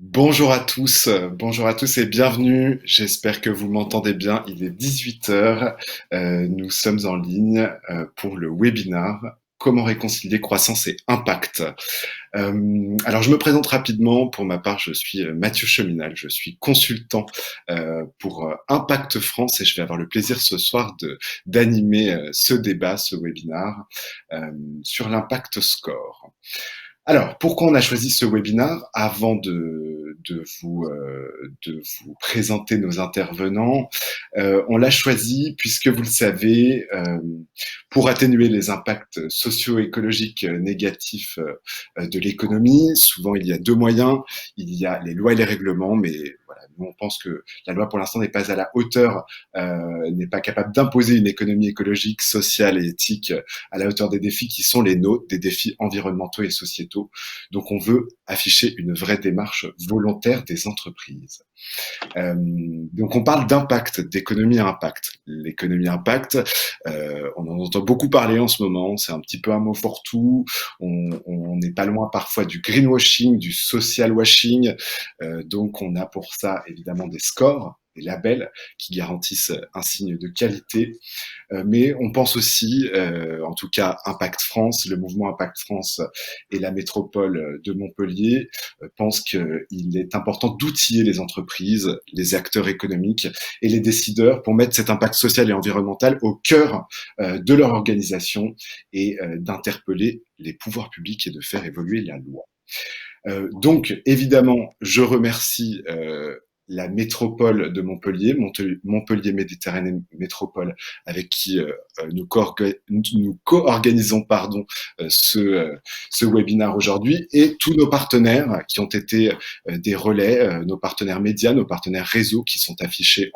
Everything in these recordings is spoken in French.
Bonjour à tous et bienvenue. J'espère que vous m'entendez bien. Il est 18 heures. Nous sommes en ligne pour le webinar Comment réconcilier croissance et impact. Alors je me présente rapidement. Pour ma part, je suis Mathieu Cheminal. Je suis consultant pour Impact France et je vais avoir le plaisir ce soir d'animer ce débat, ce webinar sur l'impact score. Alors, pourquoi on a choisi ce webinar avant de vous présenter nos intervenants? On l'a choisi puisque vous le savez, pour atténuer les impacts socio-écologiques négatifs de l'économie, souvent il y a deux moyens. Il y a les lois et les règlements, mais voilà, nous on pense que la loi pour l'instant n'est pas à la hauteur, n'est pas capable d'imposer une économie écologique, sociale et éthique à la hauteur des défis qui sont les nôtres, des défis environnementaux et sociétaux. Donc on veut afficher une vraie démarche volontaire des entreprises. Donc on parle d'impact, d'économie à impact. L'économie à impact, on en entend beaucoup parler en ce moment, c'est un petit peu un mot fourre-tout, on n'est pas loin parfois du greenwashing, du social washing, donc on a pour ça évidemment des scores, des labels qui garantissent un signe de qualité. Mais on pense aussi, en tout cas Impact France, le mouvement Impact France et la métropole de Montpellier pensent qu'il est important d'outiller les entreprises, les acteurs économiques et les décideurs pour mettre cet impact social et environnemental au cœur de leur organisation et d'interpeller les pouvoirs publics et de faire évoluer la loi. Donc, évidemment, je remercie la métropole de Montpellier, Montpellier Méditerranée Métropole, avec qui nous co-organisons ce webinaire aujourd'hui, et tous nos partenaires qui ont été des relais, nos partenaires médias, nos partenaires réseaux qui sont affichés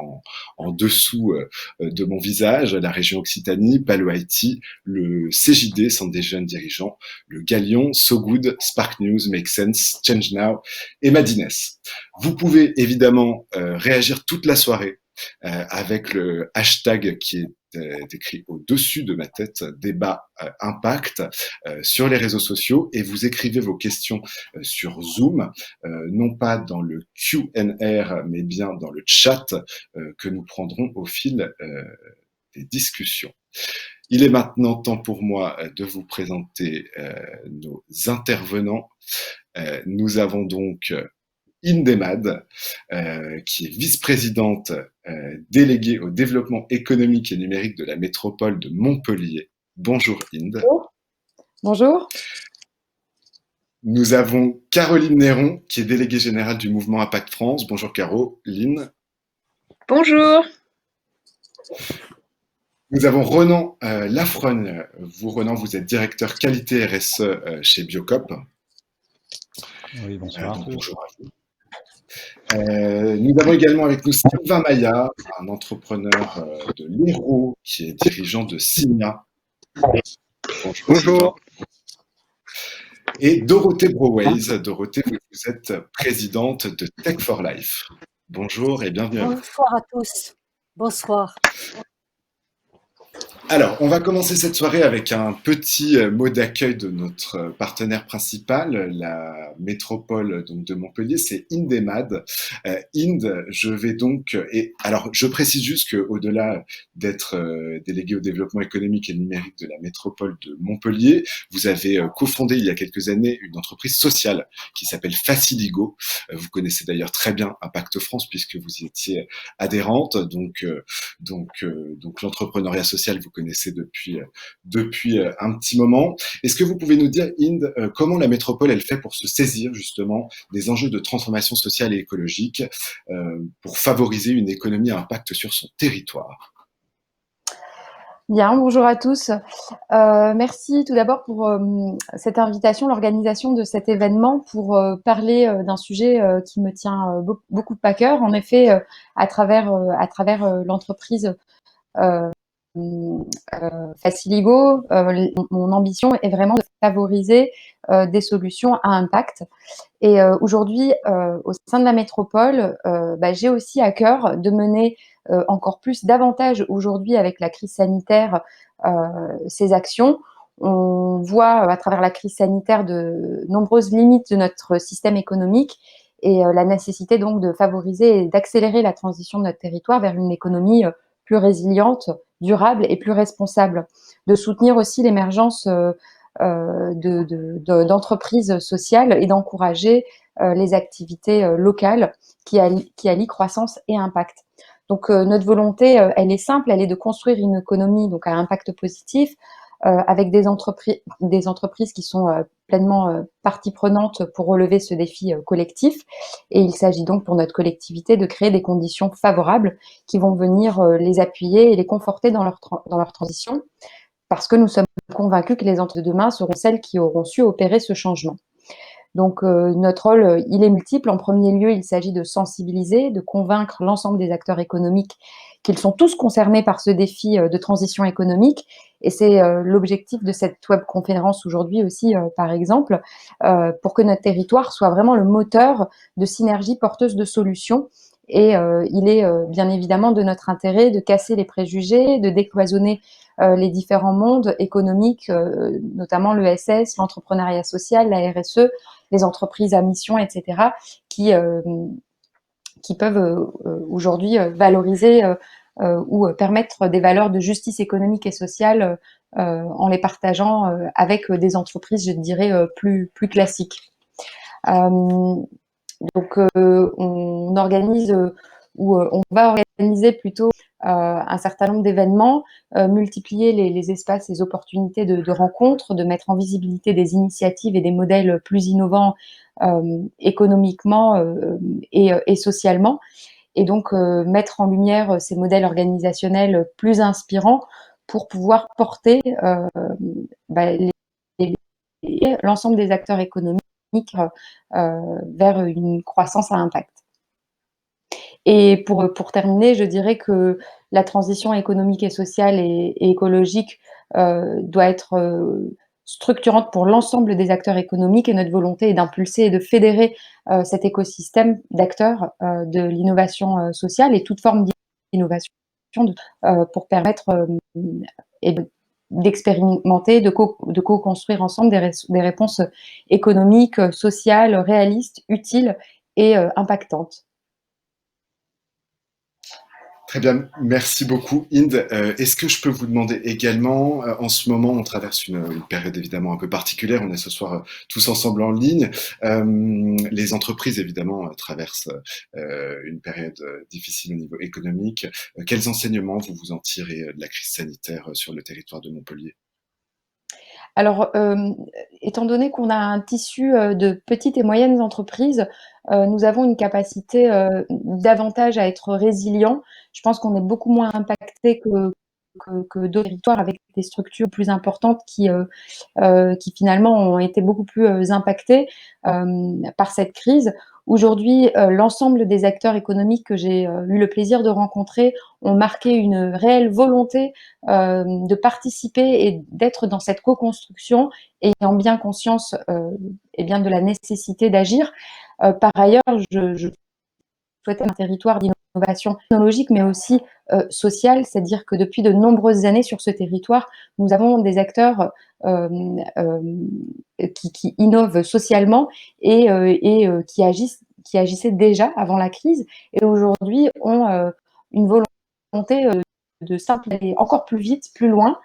en dessous de mon visage, la région Occitanie, Palo Haïti, le CJD, Centre des jeunes dirigeants, le Galion, So Good, Spark News, Make Sense, Change Now et Madines. Vous pouvez évidemment réagir toute la soirée avec le hashtag qui est écrit au-dessus de ma tête, débat impact, sur les réseaux sociaux, et vous écrivez vos questions sur Zoom, non pas dans le Q&A, mais bien dans le chat que nous prendrons au fil des discussions. Il est maintenant temps pour moi de vous présenter nos intervenants. Nous avons donc Indemad, qui est vice-présidente déléguée au développement économique et numérique de la métropole de Montpellier. Bonjour Inde. Bonjour. Bonjour. Nous avons Caroline Néron, qui est déléguée générale du mouvement Impact France. Bonjour Caroline. Bonjour. Nous avons Ronan Lafrogne. Ronan, vous êtes directeur qualité RSE chez Biocop. Oui, bonsoir. Bonjour à vous. Nous avons également avec nous Sylvain Maillard, un entrepreneur de l'Hérault qui est dirigeant de Signa. Bonjour. Et Dorothée Broways. Dorothée, vous êtes présidente de Tech for Life. Bonjour et bienvenue. Bonsoir à tous. Bonsoir. Alors, on va commencer cette soirée avec un petit mot d'accueil de notre partenaire principal, la métropole donc, de Montpellier, c'est Indemad. Inde, je vais donc... alors, je précise juste qu'au-delà d'être délégué au développement économique et numérique de la métropole de Montpellier, vous avez cofondé il y a quelques années une entreprise sociale qui s'appelle Faciligo. Vous connaissez d'ailleurs très bien Impact France puisque vous y étiez adhérente. Donc l'entrepreneuriat social, vous connaissez depuis un petit moment. Est-ce que vous pouvez nous dire, Inde, comment la métropole elle fait pour se saisir justement des enjeux de transformation sociale et écologique pour favoriser une économie à impact sur son territoire? Bien, bonjour à tous. Merci tout d'abord pour cette invitation, l'organisation de cet événement pour parler d'un sujet qui me tient beaucoup à cœur. En effet, à travers l'entreprise Faciligo, mon ambition est vraiment de favoriser des solutions à impact. Et aujourd'hui, au sein de la métropole, j'ai aussi à cœur de mener encore plus, davantage aujourd'hui avec la crise sanitaire, ces actions. On voit à travers la crise sanitaire de nombreuses limites de notre système économique et la nécessité donc de favoriser et d'accélérer la transition de notre territoire vers une économie plus résiliente, durable et plus responsable. De soutenir aussi l'émergence d'entreprises sociales et d'encourager les activités locales qui allient croissance et impact. Donc notre volonté, elle est simple, elle est de construire une économie donc à impact positif, avec des entreprises qui sont pleinement partie prenante pour relever ce défi collectif. Et il s'agit donc pour notre collectivité de créer des conditions favorables qui vont venir les appuyer et les conforter dans leur transition, parce que nous sommes convaincus que les entreprises de demain seront celles qui auront su opérer ce changement. Donc notre rôle, il est multiple. En premier lieu, il s'agit de sensibiliser, de convaincre l'ensemble des acteurs économiques qu'ils sont tous concernés par ce défi de transition économique. Et c'est l'objectif de cette webconférence aujourd'hui aussi, par exemple, pour que notre territoire soit vraiment le moteur de synergies porteuses de solutions. Et il est bien évidemment de notre intérêt de casser les préjugés, de décloisonner les différents mondes économiques, notamment l'ESS, l'entrepreneuriat social, la RSE, les entreprises à mission, etc., qui peuvent aujourd'hui valoriser ou permettre des valeurs de justice économique et sociale en les partageant avec des entreprises, je dirais, plus classiques. Donc, on organise ou on va organiser plutôt un certain nombre d'événements, multiplier les espaces, les opportunités de rencontres, de mettre en visibilité des initiatives et des modèles plus innovants économiquement et socialement, et donc mettre en lumière ces modèles organisationnels plus inspirants pour pouvoir porter l'ensemble des acteurs économiques vers une croissance à impact. Et pour terminer, je dirais que la transition économique et sociale et écologique doit être structurante pour l'ensemble des acteurs économiques, et notre volonté est d'impulser et de fédérer cet écosystème d'acteurs de l'innovation sociale et toute forme d'innovation pour permettre d'expérimenter, de co-construire ensemble des réponses économiques, sociales, réalistes, utiles et impactantes. Très bien, merci beaucoup Inde. Est-ce que je peux vous demander également, en ce moment on traverse une période évidemment un peu particulière, on est ce soir tous ensemble en ligne, les entreprises évidemment traversent une période difficile au niveau économique. Quels enseignements vous en tirez de la crise sanitaire sur le territoire de Montpellier? Alors, étant donné qu'on a un tissu de petites et moyennes entreprises, nous avons une capacité davantage à être résilients. Je pense qu'on est beaucoup moins impacté que d'autres territoires avec des structures plus importantes qui finalement ont été beaucoup plus impactées par cette crise. Aujourd'hui, l'ensemble des acteurs économiques que j'ai eu le plaisir de rencontrer ont marqué une réelle volonté de participer et d'être dans cette co-construction, ayant bien conscience eh bien de la nécessité d'agir. Par ailleurs, je souhaitais un territoire d'innovation technologique, mais aussi sociale, c'est-à-dire que depuis de nombreuses années sur ce territoire, nous avons des acteurs qui innovent socialement et qui agissaient déjà avant la crise, et aujourd'hui ont une volonté de simplifier encore plus vite, plus loin,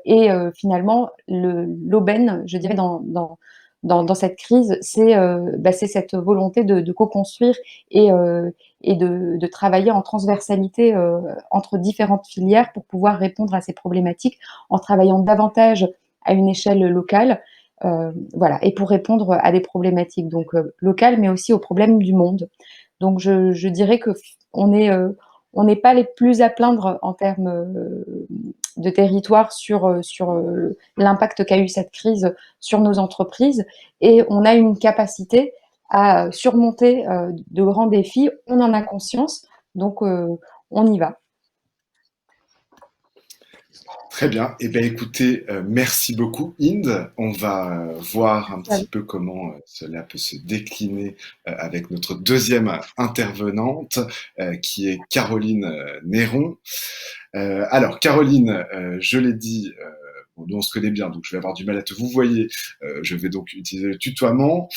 et finalement l'aubaine, je dirais, dans cette crise, c'est cette volonté de co-construire et de travailler en transversalité entre différentes filières pour pouvoir répondre à ces problématiques en travaillant davantage à une échelle locale, voilà, et pour répondre à des problématiques donc locales, mais aussi aux problèmes du monde. Donc je dirais que on n'est pas les plus à plaindre en termes de territoire sur l'impact qu'a eu cette crise sur nos entreprises, et on a une capacité à surmonter de grands défis. On en a conscience, donc on y va. Très bien. Eh bien, écoutez, merci beaucoup, Inde. On va voir un petit peu comment cela peut se décliner avec notre deuxième intervenante, qui est Caroline Néron. Alors, Caroline, je l'ai dit, Bon, nous, on se connaît bien, donc je vais avoir du mal à te vous voyer. Je vais donc utiliser le tutoiement.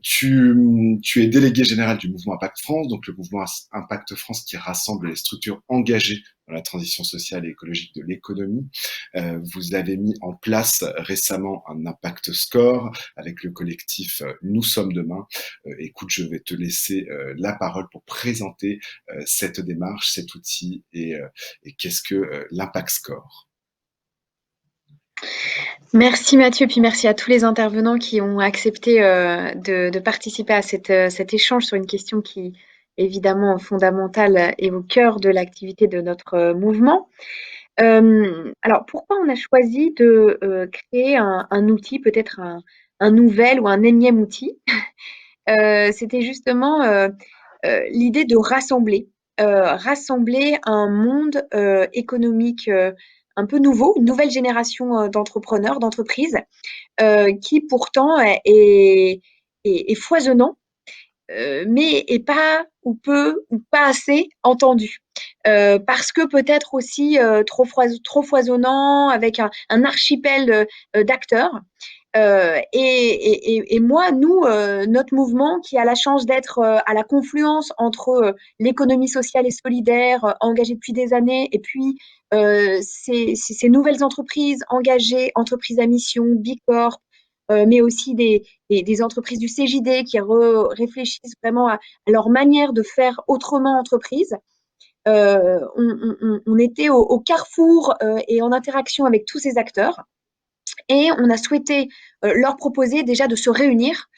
Tu es délégué général du mouvement Impact France, donc le mouvement Impact France qui rassemble les structures engagées dans la transition sociale et écologique de l'économie. Vous avez mis en place récemment un Impact Score avec le collectif Nous sommes demain. Écoute, je vais te laisser la parole pour présenter cette démarche, cet outil et qu'est-ce que l'Impact Score. Merci Mathieu, puis merci à tous les intervenants qui ont accepté de participer à cet échange sur une question qui est évidemment fondamentale et au cœur de l'activité de notre mouvement. Alors, pourquoi on a choisi de créer un outil, peut-être un nouvel ou un énième outil? C'était justement l'idée de rassembler un monde économique un peu nouveau, une nouvelle génération d'entrepreneurs, d'entreprises, qui pourtant est foisonnant, mais est pas ou peu ou pas assez entendu. Parce que peut-être aussi trop foisonnant, avec un archipel d'acteurs. Et moi, nous, notre mouvement qui a la chance d'être à la confluence entre l'économie sociale et solidaire, engagée depuis des années, et puis ces nouvelles entreprises engagées, entreprises à mission, Bicorp, mais aussi des entreprises du CJD qui réfléchissent vraiment à leur manière de faire autrement entreprise. On était au carrefour et en interaction avec tous ces acteurs. Et on a souhaité leur proposer déjà de se réunir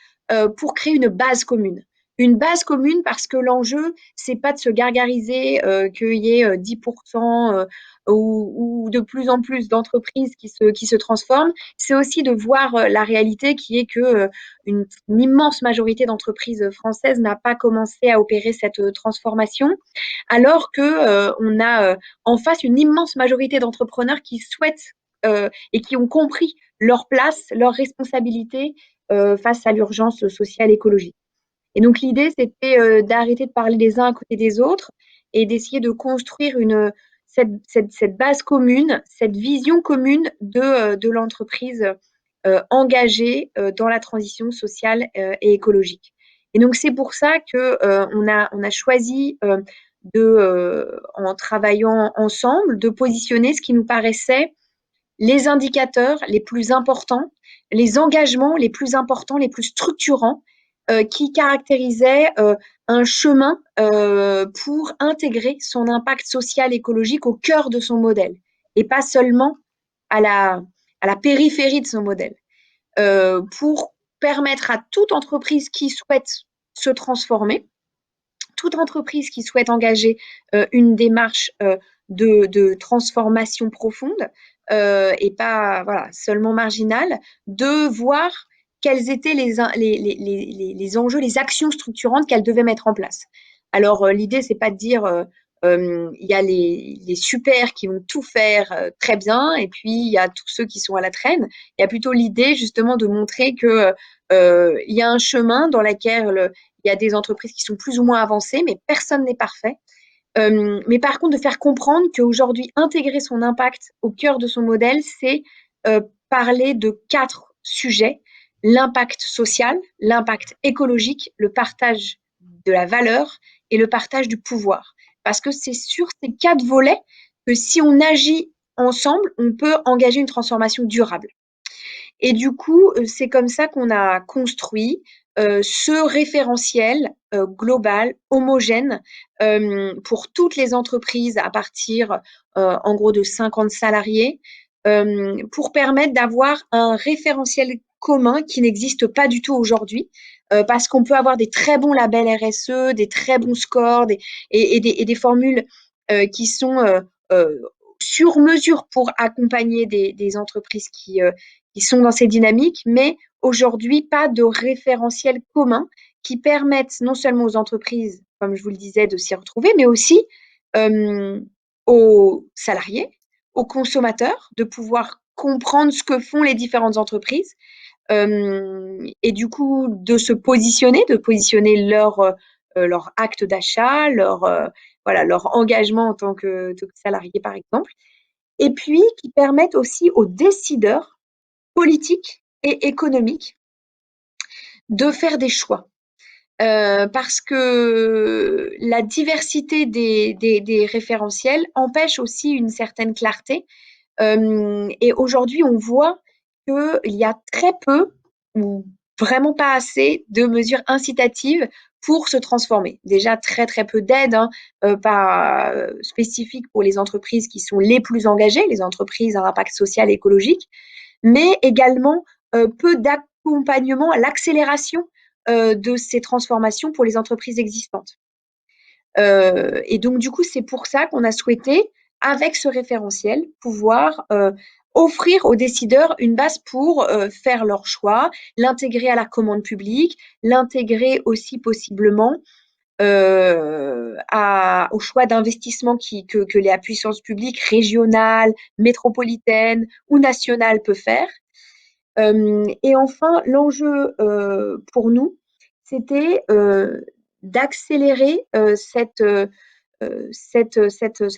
pour créer une base commune. Une base commune parce que l'enjeu, c'est pas de se gargariser qu'il y ait 10% ou de plus en plus d'entreprises qui se transforment. C'est aussi de voir la réalité qui est que une immense majorité d'entreprises françaises n'a pas commencé à opérer cette transformation, alors que on a en face une immense majorité d'entrepreneurs qui souhaitent et qui ont compris leur place, leur responsabilité face à l'urgence sociale écologique. Et donc l'idée, c'était d'arrêter de parler les uns à côté des autres et d'essayer de construire cette base commune, cette vision commune de l'entreprise engagée dans la transition sociale et écologique. Et donc c'est pour ça qu'on a choisi en travaillant ensemble, de positionner ce qui nous paraissait les indicateurs les plus importants, les engagements les plus importants, les plus structurants, qui caractérisaient un chemin pour intégrer son impact social écologique au cœur de son modèle et pas seulement à la périphérie de son modèle, pour permettre à toute entreprise qui souhaite se transformer, toute entreprise qui souhaite engager une démarche de transformation profonde et pas seulement marginale, de voir quels étaient les enjeux, les actions structurantes qu'elle devait mettre en place. Alors, l'idée, c'est pas de dire il y a les super qui vont tout faire très bien, et puis il y a tous ceux qui sont à la traîne. Il y a plutôt l'idée, justement, de montrer que il y a un chemin dans lequel il y a des entreprises qui sont plus ou moins avancées, mais personne n'est parfait. Mais par contre, de faire comprendre qu'aujourd'hui, intégrer son impact au cœur de son modèle, c'est parler de 4 sujets: l'impact social, l'impact écologique, le partage de la valeur et le partage du pouvoir. Parce que c'est sur ces 4 volets que si on agit ensemble, on peut engager une transformation durable. Et du coup, c'est comme ça qu'on a construit ce référentiel global, homogène, pour toutes les entreprises à partir, en gros, de 50 salariés, pour permettre d'avoir un référentiel commun qui n'existe pas du tout aujourd'hui, parce qu'on peut avoir des très bons labels RSE, des très bons scores, et des formules qui sont sur mesure pour accompagner des entreprises qui sont dans ces dynamiques, mais aujourd'hui, pas de référentiel commun qui permette non seulement aux entreprises, comme je vous le disais, de s'y retrouver, mais aussi aux salariés, aux consommateurs, de pouvoir comprendre ce que font les différentes entreprises, et du coup, de positionner leur acte d'achat, leur engagement en tant que salarié, par exemple. et puis qui permettent aussi aux décideurs politiques et économiques de faire des choix. Parce que la diversité des référentiels empêche aussi une certaine clarté. Et aujourd'hui, on voit qu'il y a très peu ou vraiment pas assez de mesures incitatives pour se transformer. Déjà, très très peu d'aides pas spécifiques pour les entreprises qui sont les plus engagées, les entreprises à impact social et écologique, mais également peu d'accompagnement à l'accélération de ces transformations pour les entreprises existantes. Et donc, du coup, c'est pour ça qu'on a souhaité, avec ce référentiel, pouvoir offrir aux décideurs une base pour faire leur choix, l'intégrer à la commande publique, l'intégrer aussi possiblement au choix d'investissement que la puissance publique régionale, métropolitaine ou nationale peut faire. Et enfin, l'enjeu pour nous, c'était d'accélérer cette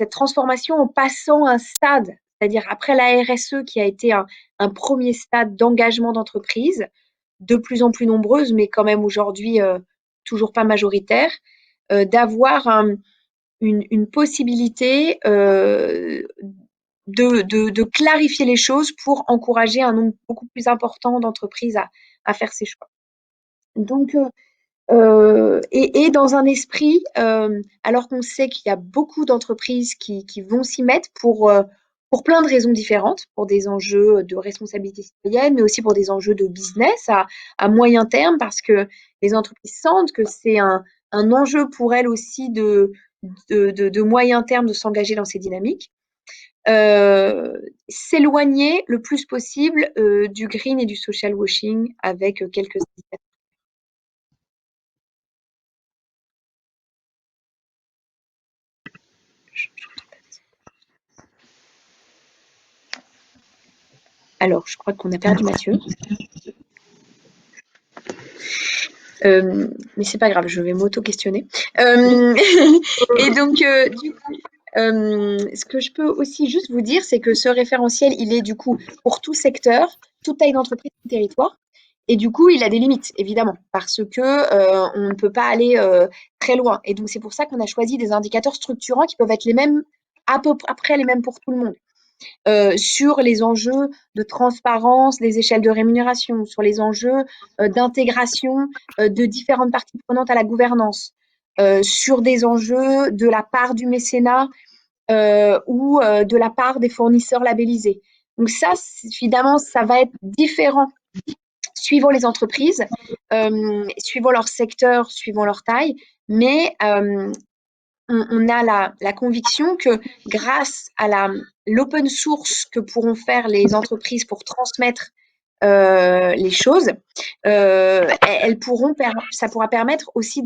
transformation en passant un stade, c'est-à-dire après la RSE qui a été un premier stade d'engagement d'entreprise, de plus en plus nombreuses, mais quand même aujourd'hui toujours pas majoritaire, d'avoir une possibilité de clarifier les choses pour encourager un nombre beaucoup plus important d'entreprises à faire ces choix. Donc, et dans un esprit, alors qu'on sait qu'il y a beaucoup d'entreprises qui vont s'y mettre pour plein de raisons différentes, pour des enjeux de responsabilité citoyenne, mais aussi pour des enjeux de business à moyen terme, parce que les entreprises sentent que c'est un enjeu pour elles aussi de moyen terme de s'engager dans ces dynamiques. S'éloigner le plus possible du green et du social washing avec quelques indicateurs. Alors, je crois qu'on a perdu Mathieu. Mais c'est pas grave, je vais m'auto-questionner. Et donc, du coup, ce que je peux aussi juste vous dire, c'est que ce référentiel, il est du coup pour tout secteur, toute taille d'entreprise, tout territoire. Et du coup, il a des limites, évidemment, parce que on ne peut pas aller très loin. Et donc, c'est pour ça qu'on a choisi des indicateurs structurants qui peuvent être les mêmes, à peu près les mêmes pour tout le monde. Sur les enjeux de transparence, les échelles de rémunération, sur les enjeux d'intégration de différentes parties prenantes à la gouvernance, sur des enjeux de la part du mécénat ou de la part des fournisseurs labellisés. Donc ça, évidemment, ça va être différent suivant les entreprises, suivant leur secteur, suivant leur taille, mais on a la conviction que grâce à l'open source que pourront faire les entreprises pour transmettre les choses, ça pourra permettre aussi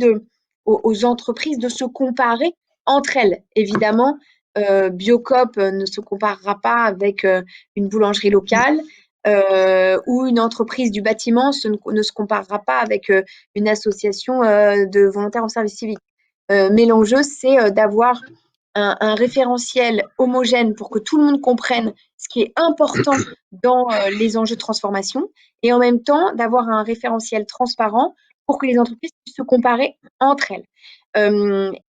aux entreprises de se comparer entre elles. Évidemment, Biocoop ne se comparera pas avec une boulangerie locale ou une entreprise du bâtiment ne se comparera pas avec une association de volontaires en service civique. Mais l'enjeu, c'est d'avoir un référentiel homogène pour que tout le monde comprenne ce qui est important dans les enjeux de transformation et en même temps d'avoir un référentiel transparent pour que les entreprises puissent se comparer entre elles.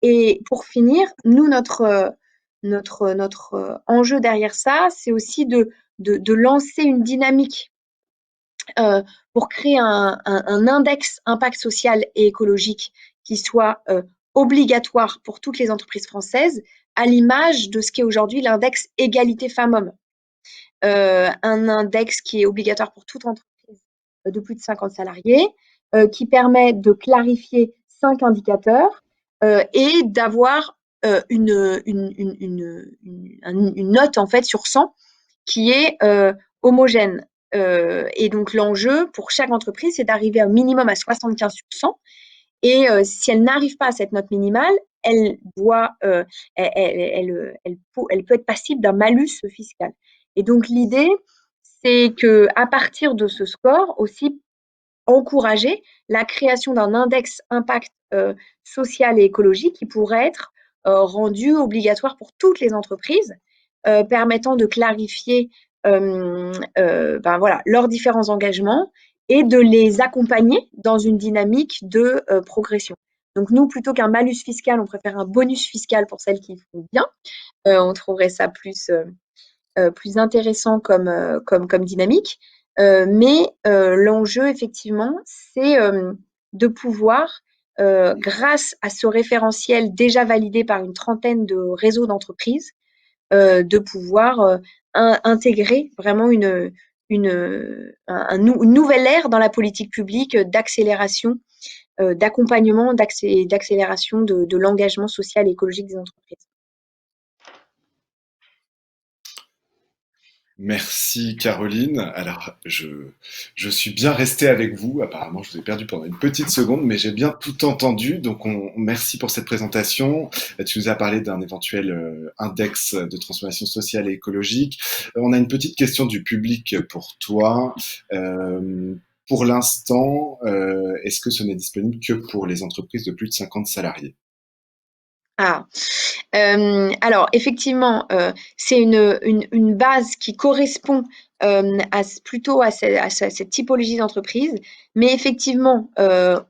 Et pour finir, nous, notre enjeu derrière ça, c'est aussi de lancer une dynamique pour créer un index impact social et écologique qui soit obligatoire pour toutes les entreprises françaises, à l'image de ce qu'est aujourd'hui l'index égalité femmes-hommes. Un index qui est obligatoire pour toute entreprise de plus de 50 salariés, qui permet de clarifier 5 indicateurs et d'avoir une note en fait sur 100 qui est homogène. Et donc l'enjeu pour chaque entreprise, c'est d'arriver au minimum à 75 sur 100. Et si elle n'arrive pas à cette note minimale, elle peut être passible d'un malus fiscal. Et donc l'idée, c'est qu'à partir de ce score, aussi encourager la création d'un index impact social et écologique qui pourrait être rendu obligatoire pour toutes les entreprises permettant de clarifier voilà, leurs différents engagements et de les accompagner dans une dynamique de progression. Donc nous, plutôt qu'un malus fiscal, on préfère un bonus fiscal pour celles qui font bien. On trouverait ça plus intéressant comme dynamique. Mais l'enjeu, effectivement, c'est de pouvoir, grâce à ce référentiel déjà validé par une trentaine de réseaux d'entreprises, de pouvoir intégrer vraiment une nouvelle ère dans la politique publique d'accélération, d'accompagnement, d'accélération de l'engagement social et écologique des entreprises. Merci Caroline. Alors, je suis bien resté avec vous. Apparemment, je vous ai perdu pendant une petite seconde, mais j'ai bien tout entendu. Donc, merci pour cette présentation. Tu nous as parlé d'un éventuel index de transformation sociale et écologique. On a une petite question du public pour toi. Pour l'instant, est-ce que ce n'est disponible que pour les entreprises de plus de 50 salariés? Ah, alors effectivement, c'est une base qui correspond plutôt à cette typologie d'entreprise. Mais effectivement,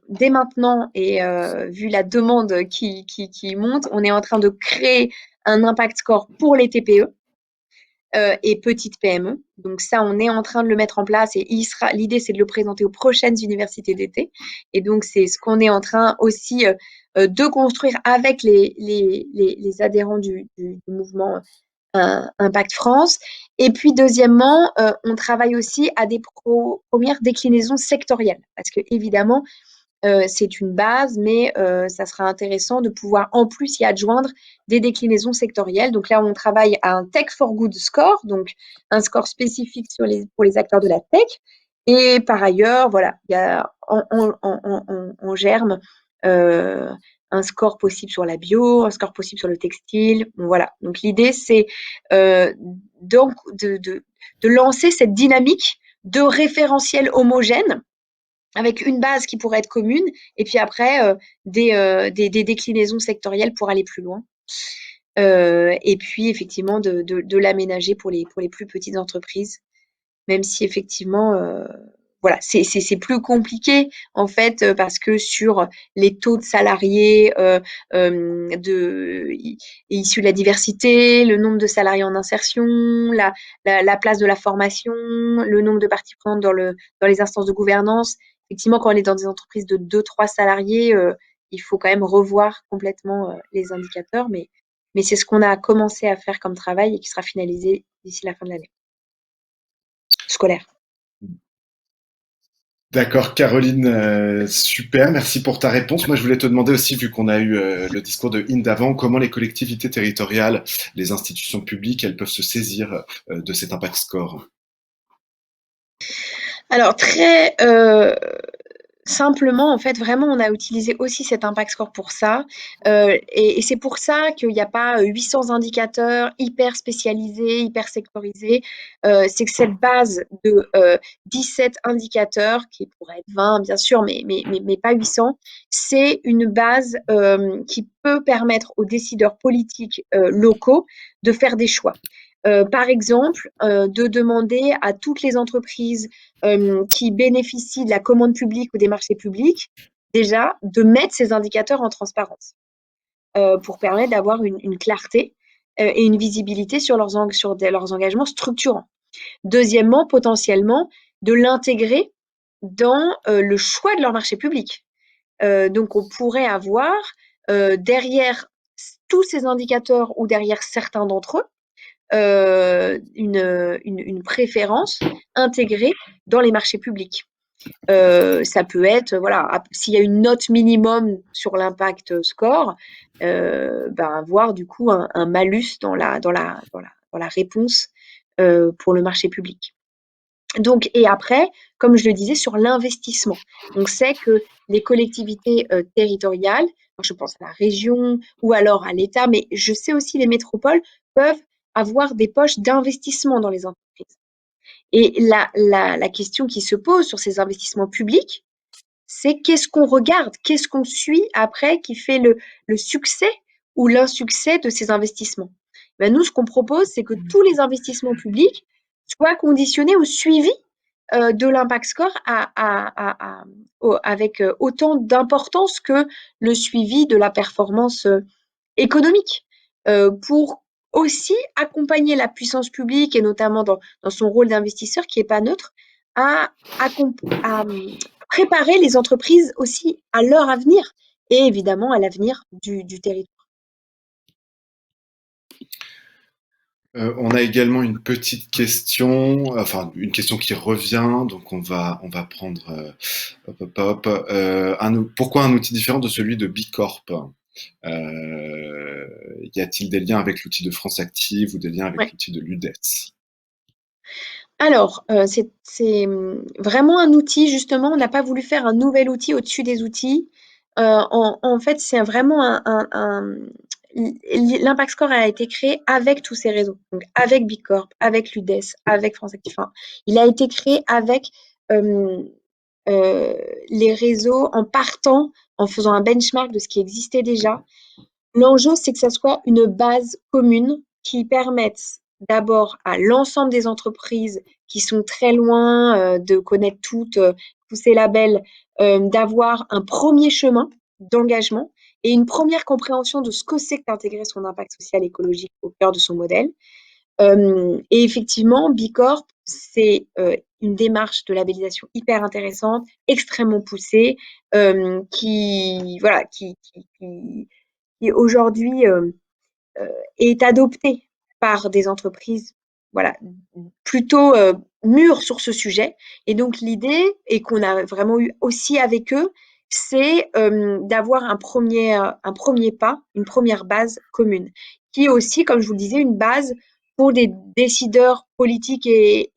dès maintenant et vu la demande qui monte, on est en train de créer un impact score pour les TPE. Et petites PME. Donc ça, on est en train de le mettre en place et l'idée, c'est de le présenter aux prochaines universités d'été. Et donc, c'est ce qu'on est en train aussi de construire avec les adhérents du mouvement Impact France. Et puis, deuxièmement, on travaille aussi à des premières déclinaisons sectorielles. Parce que, évidemment, c'est une base, mais ça sera intéressant de pouvoir en plus y adjoindre des déclinaisons sectorielles. Donc là, on travaille à un Tech for Good score, donc un score spécifique pour les acteurs de la tech. Et par ailleurs, voilà, il y a en germe un score possible sur la bio, un score possible sur le textile. Bon, voilà. Donc l'idée, c'est donc de lancer cette dynamique de référentiel homogène avec une base qui pourrait être commune, et puis après des déclinaisons sectorielles pour aller plus loin. Et puis effectivement de l'aménager pour les plus petites entreprises, même si effectivement voilà, c'est plus compliqué en fait parce que sur les taux de salariés issus de la diversité, le nombre de salariés en insertion, la place de la formation, le nombre de parties prenantes dans les instances de gouvernance. Effectivement, quand on est dans des entreprises de 2-3 salariés, il faut quand même revoir complètement les indicateurs, mais c'est ce qu'on a commencé à faire comme travail et qui sera finalisé d'ici la fin de l'année scolaire. D'accord, Caroline, super, merci pour ta réponse. Moi, je voulais te demander aussi, vu qu'on a eu le discours de Inde avant, comment les collectivités territoriales, les institutions publiques, elles peuvent se saisir de cet impact score. Alors, très simplement, en fait, vraiment, on a utilisé aussi cet impact score pour ça. Et c'est pour ça qu'il n'y a pas 800 indicateurs hyper spécialisés, hyper sectorisés. C'est que cette base de 17 indicateurs, qui pourraient être 20, bien sûr, mais pas 800, c'est une base qui peut permettre aux décideurs politiques locaux de faire des choix. Par exemple, de demander à toutes les entreprises qui bénéficient de la commande publique ou des marchés publics, déjà, de mettre ces indicateurs en transparence pour permettre d'avoir une clarté et une visibilité sur leurs engagements structurants. Deuxièmement, potentiellement, de l'intégrer dans le choix de leur marché public. Donc, on pourrait avoir derrière tous ces indicateurs ou derrière certains d'entre eux, une préférence intégrée dans les marchés publics. Ça peut être, voilà, s'il y a une note minimum sur l'impact score, avoir du coup un malus dans la réponse pour le marché public. Donc, et après, comme je le disais, sur l'investissement. On sait que les collectivités territoriales, je pense à la région ou alors à l'État, mais je sais aussi les métropoles peuvent avoir des poches d'investissement dans les entreprises. Et la question qui se pose sur ces investissements publics, c'est qu'est-ce qu'on regarde, qu'est-ce qu'on suit après qui fait le succès ou l'insuccès de ces investissements. Ben, nous, ce qu'on propose, c'est que tous les investissements publics soient conditionnés au suivi de l'impact score avec autant d'importance que le suivi de la performance économique, pour aussi accompagner la puissance publique et notamment dans son rôle d'investisseur qui n'est pas neutre, à préparer les entreprises aussi à leur avenir et évidemment à l'avenir du territoire. On a également une petite question, enfin une question qui revient, donc on va prendre pourquoi un outil différent de celui de Bicorp? Y a-t-il des liens avec l'outil de France Active ou des liens avec l'outil de l'UDES? Alors, c'est vraiment un outil, justement, on n'a pas voulu faire un nouvel outil au-dessus des outils. En fait, c'est vraiment l'impact score a été créé avec tous ces réseaux, donc avec Bicorp, avec l'UDES, avec France Active. Enfin, il a été créé avec les réseaux en faisant un benchmark de ce qui existait déjà. L'enjeu, c'est que ça soit une base commune qui permette d'abord à l'ensemble des entreprises qui sont très loin de connaître tous ces labels, d'avoir un premier chemin d'engagement et une première compréhension de ce que c'est que d'intégrer son impact social et écologique au cœur de son modèle. Et effectivement, Bicorp, c'est une démarche de labellisation hyper intéressante, extrêmement poussée, qui aujourd'hui est adoptée par des entreprises plutôt mûres sur ce sujet. Et donc l'idée, et qu'on a vraiment eu aussi avec eux, c'est d'avoir un premier pas, une première base commune, qui est aussi, comme je vous le disais, une base pour des décideurs politiques et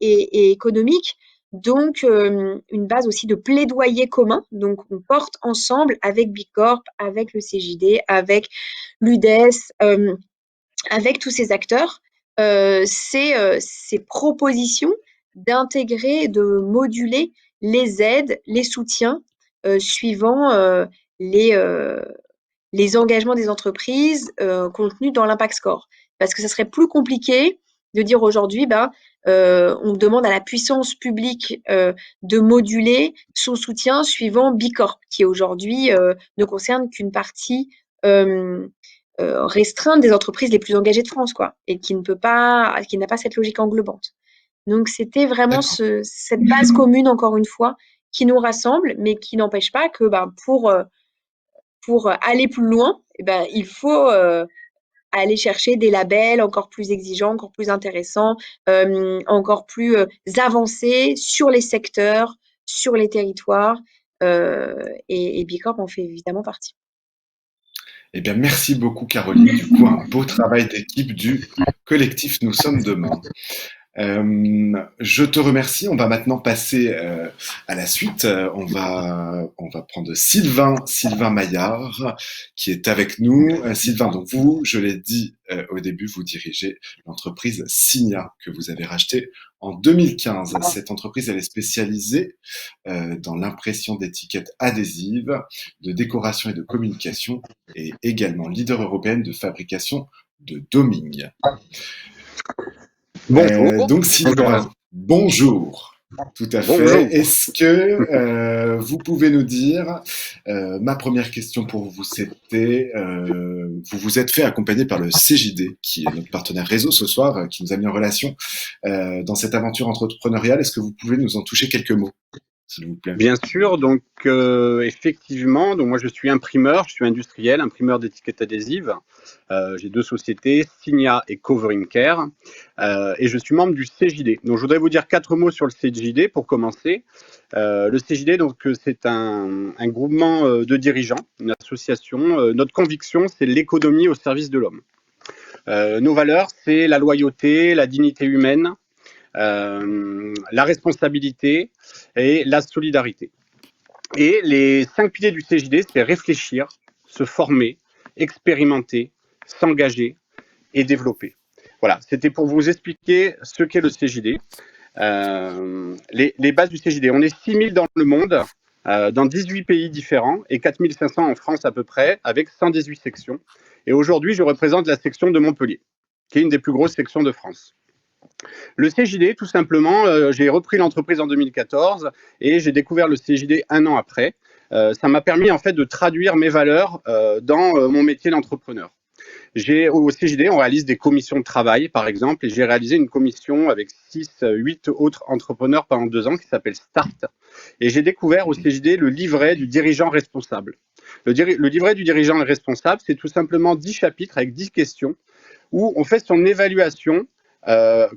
économiques, donc une base aussi de plaidoyer commun. Donc on porte ensemble avec Bicorp, avec le CJD, avec l'UDES, avec tous ces acteurs, ces propositions d'intégrer, de moduler les aides, les soutiens suivant les engagements des entreprises contenus dans l'impact score. Parce que ça serait plus compliqué de dire aujourd'hui, on demande à la puissance publique de moduler son soutien suivant Bicorp, qui aujourd'hui ne concerne qu'une partie restreinte des entreprises les plus engagées de France, quoi, et qui n'a pas cette logique englobante. Donc c'était vraiment cette base commune, encore une fois, qui nous rassemble, mais qui n'empêche pas que pour aller plus loin, il faut aller chercher des labels encore plus exigeants, encore plus intéressants, encore plus avancés sur les secteurs, sur les territoires, et Bicorp en fait évidemment partie. Eh bien, merci beaucoup, Caroline. Du coup, un beau travail d'équipe du collectif Nous sommes demain. Je te remercie. On va maintenant passer à la suite. On va prendre Sylvain Maillard qui est avec nous. Sylvain, donc vous, je l'ai dit au début, vous dirigez l'entreprise Signia que vous avez rachetée en 2015. Cette entreprise, elle est spécialisée dans l'impression d'étiquettes adhésives, de décoration et de communication, et également leader européenne de fabrication de doming. Bonjour. Donc Sylvain, bonjour. Tout à fait. Bonjour. Est-ce que vous pouvez nous dire, ma première question pour vous, c'était, vous vous êtes fait accompagner par le CJD, qui est notre partenaire réseau ce soir, qui nous a mis en relation dans cette aventure entrepreneuriale. Est-ce que vous pouvez nous en toucher quelques mots, s'il vous plaît? Bien sûr, donc effectivement, donc moi je suis imprimeur, je suis industriel, imprimeur d'étiquettes adhésives. J'ai 2 sociétés, Signia et Covering Care, et je suis membre du CJD. Donc je voudrais vous dire 4 mots sur le CJD pour commencer. Le CJD, donc c'est un groupement de dirigeants, une association. Notre conviction, c'est l'économie au service de l'homme. Nos valeurs, c'est la loyauté, la dignité humaine, la responsabilité et la solidarité. Et les 5 piliers du CJD, c'est réfléchir, se former, expérimenter, s'engager et développer. Voilà, c'était pour vous expliquer ce qu'est le CJD. Les bases du CJD, on est 6000 dans le monde, dans 18 pays différents et 4500 en France à peu près, avec 118 sections. Et aujourd'hui, je représente la section de Montpellier. qui est une des plus grosses sections de France. Le CJD, tout simplement, j'ai repris l'entreprise en 2014 et j'ai découvert le CJD un an après. Ça m'a permis en fait de traduire mes valeurs dans mon métier d'entrepreneur. Au CJD, on réalise des commissions de travail, par exemple, et j'ai réalisé une commission avec 8 autres entrepreneurs pendant 2 ans qui s'appelle START. Et j'ai découvert au CJD le livret du dirigeant responsable. Le livret du dirigeant responsable, c'est tout simplement 10 chapitres avec 10 questions où on fait son évaluation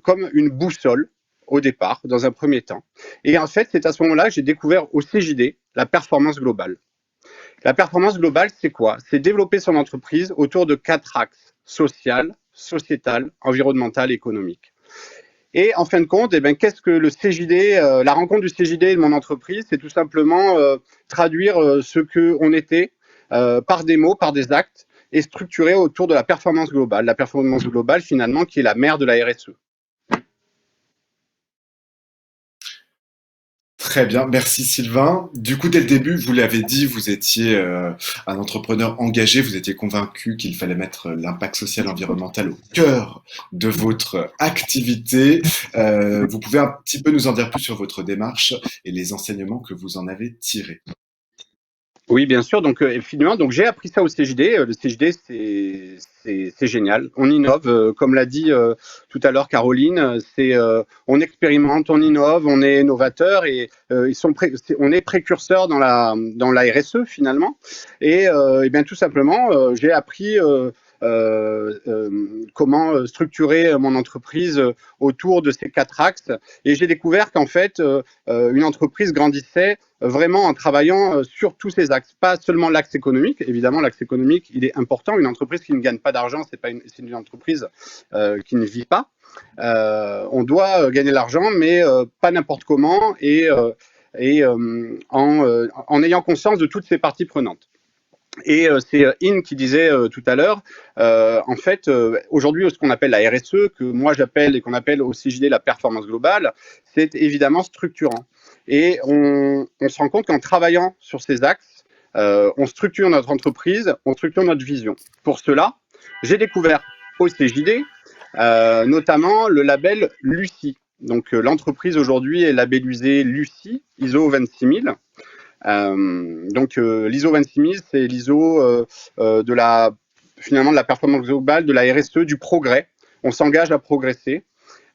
comme une boussole au départ, dans un premier temps. Et en fait, c'est à ce moment-là que j'ai découvert au CJD la performance globale. La performance globale, c'est quoi? C'est développer son entreprise autour de 4 axes: social, sociétal, environnemental, économique. Et en fin de compte, qu'est-ce que le CJD, la rencontre du CJD et de mon entreprise, c'est tout simplement traduire ce qu'on était par des mots, par des actes, et structurer autour de la performance globale. La performance globale, finalement, qui est la mère de la RSE. Très bien, merci Sylvain. Du coup, dès le début, vous l'avez dit, vous étiez un entrepreneur engagé, vous étiez convaincu qu'il fallait mettre l'impact social et environnemental au cœur de votre activité. Vous pouvez un petit peu nous en dire plus sur votre démarche et les enseignements que vous en avez tirés? Oui, bien sûr. Donc, finalement, j'ai appris ça au CJD. Le CJD, c'est génial. On innove, comme l'a dit tout à l'heure Caroline. On expérimente, on innove, on est novateur et on est précurseur dans la RSE finalement. Et bien tout simplement, j'ai appris comment structurer mon entreprise autour de ces 4 axes. Et j'ai découvert qu'en fait, une entreprise grandissait vraiment en travaillant sur tous ces axes, pas seulement l'axe économique. Évidemment, l'axe économique, il est important. Une entreprise qui ne gagne pas d'argent, c'est une entreprise qui ne vit pas. On doit gagner l'argent, mais pas n'importe comment et en ayant conscience de toutes ces parties prenantes. Et c'est In qui disait tout à l'heure, en fait, aujourd'hui, ce qu'on appelle la RSE, que moi j'appelle et qu'on appelle au CJD la performance globale, c'est évidemment structurant. Et on se rend compte qu'en travaillant sur ces axes, on structure notre entreprise, on structure notre vision. Pour cela, j'ai découvert au CJD notamment le label Lucie. Donc l'entreprise aujourd'hui est labellisée Lucie, ISO 26000. L'ISO 26000, c'est l'ISO finalement de la performance globale, de la RSE, du progrès. On s'engage à progresser.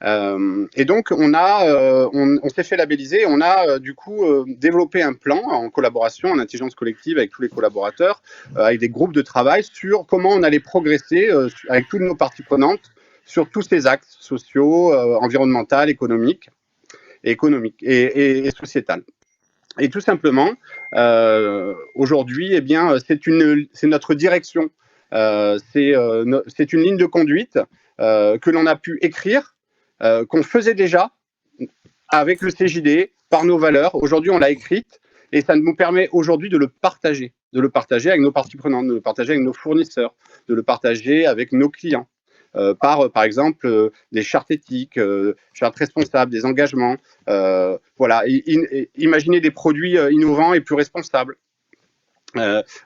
Et donc on s'est fait labelliser. On a du coup développé un plan en collaboration, en intelligence collective avec tous les collaborateurs, avec des groupes de travail sur comment on allait progresser avec toutes nos parties prenantes sur tous ces axes sociaux, environnementaux, économiques et sociétal. Et tout simplement, aujourd'hui, c'est notre direction. C'est une ligne de conduite que l'on a pu écrire, qu'on faisait déjà avec le CJD, par nos valeurs. Aujourd'hui, on l'a écrite et ça nous permet aujourd'hui de le partager avec nos parties prenantes, de le partager avec nos fournisseurs, de le partager avec nos clients. Par exemple des chartes éthiques, chartes responsables, des engagements, voilà, imaginer des produits innovants et plus responsables.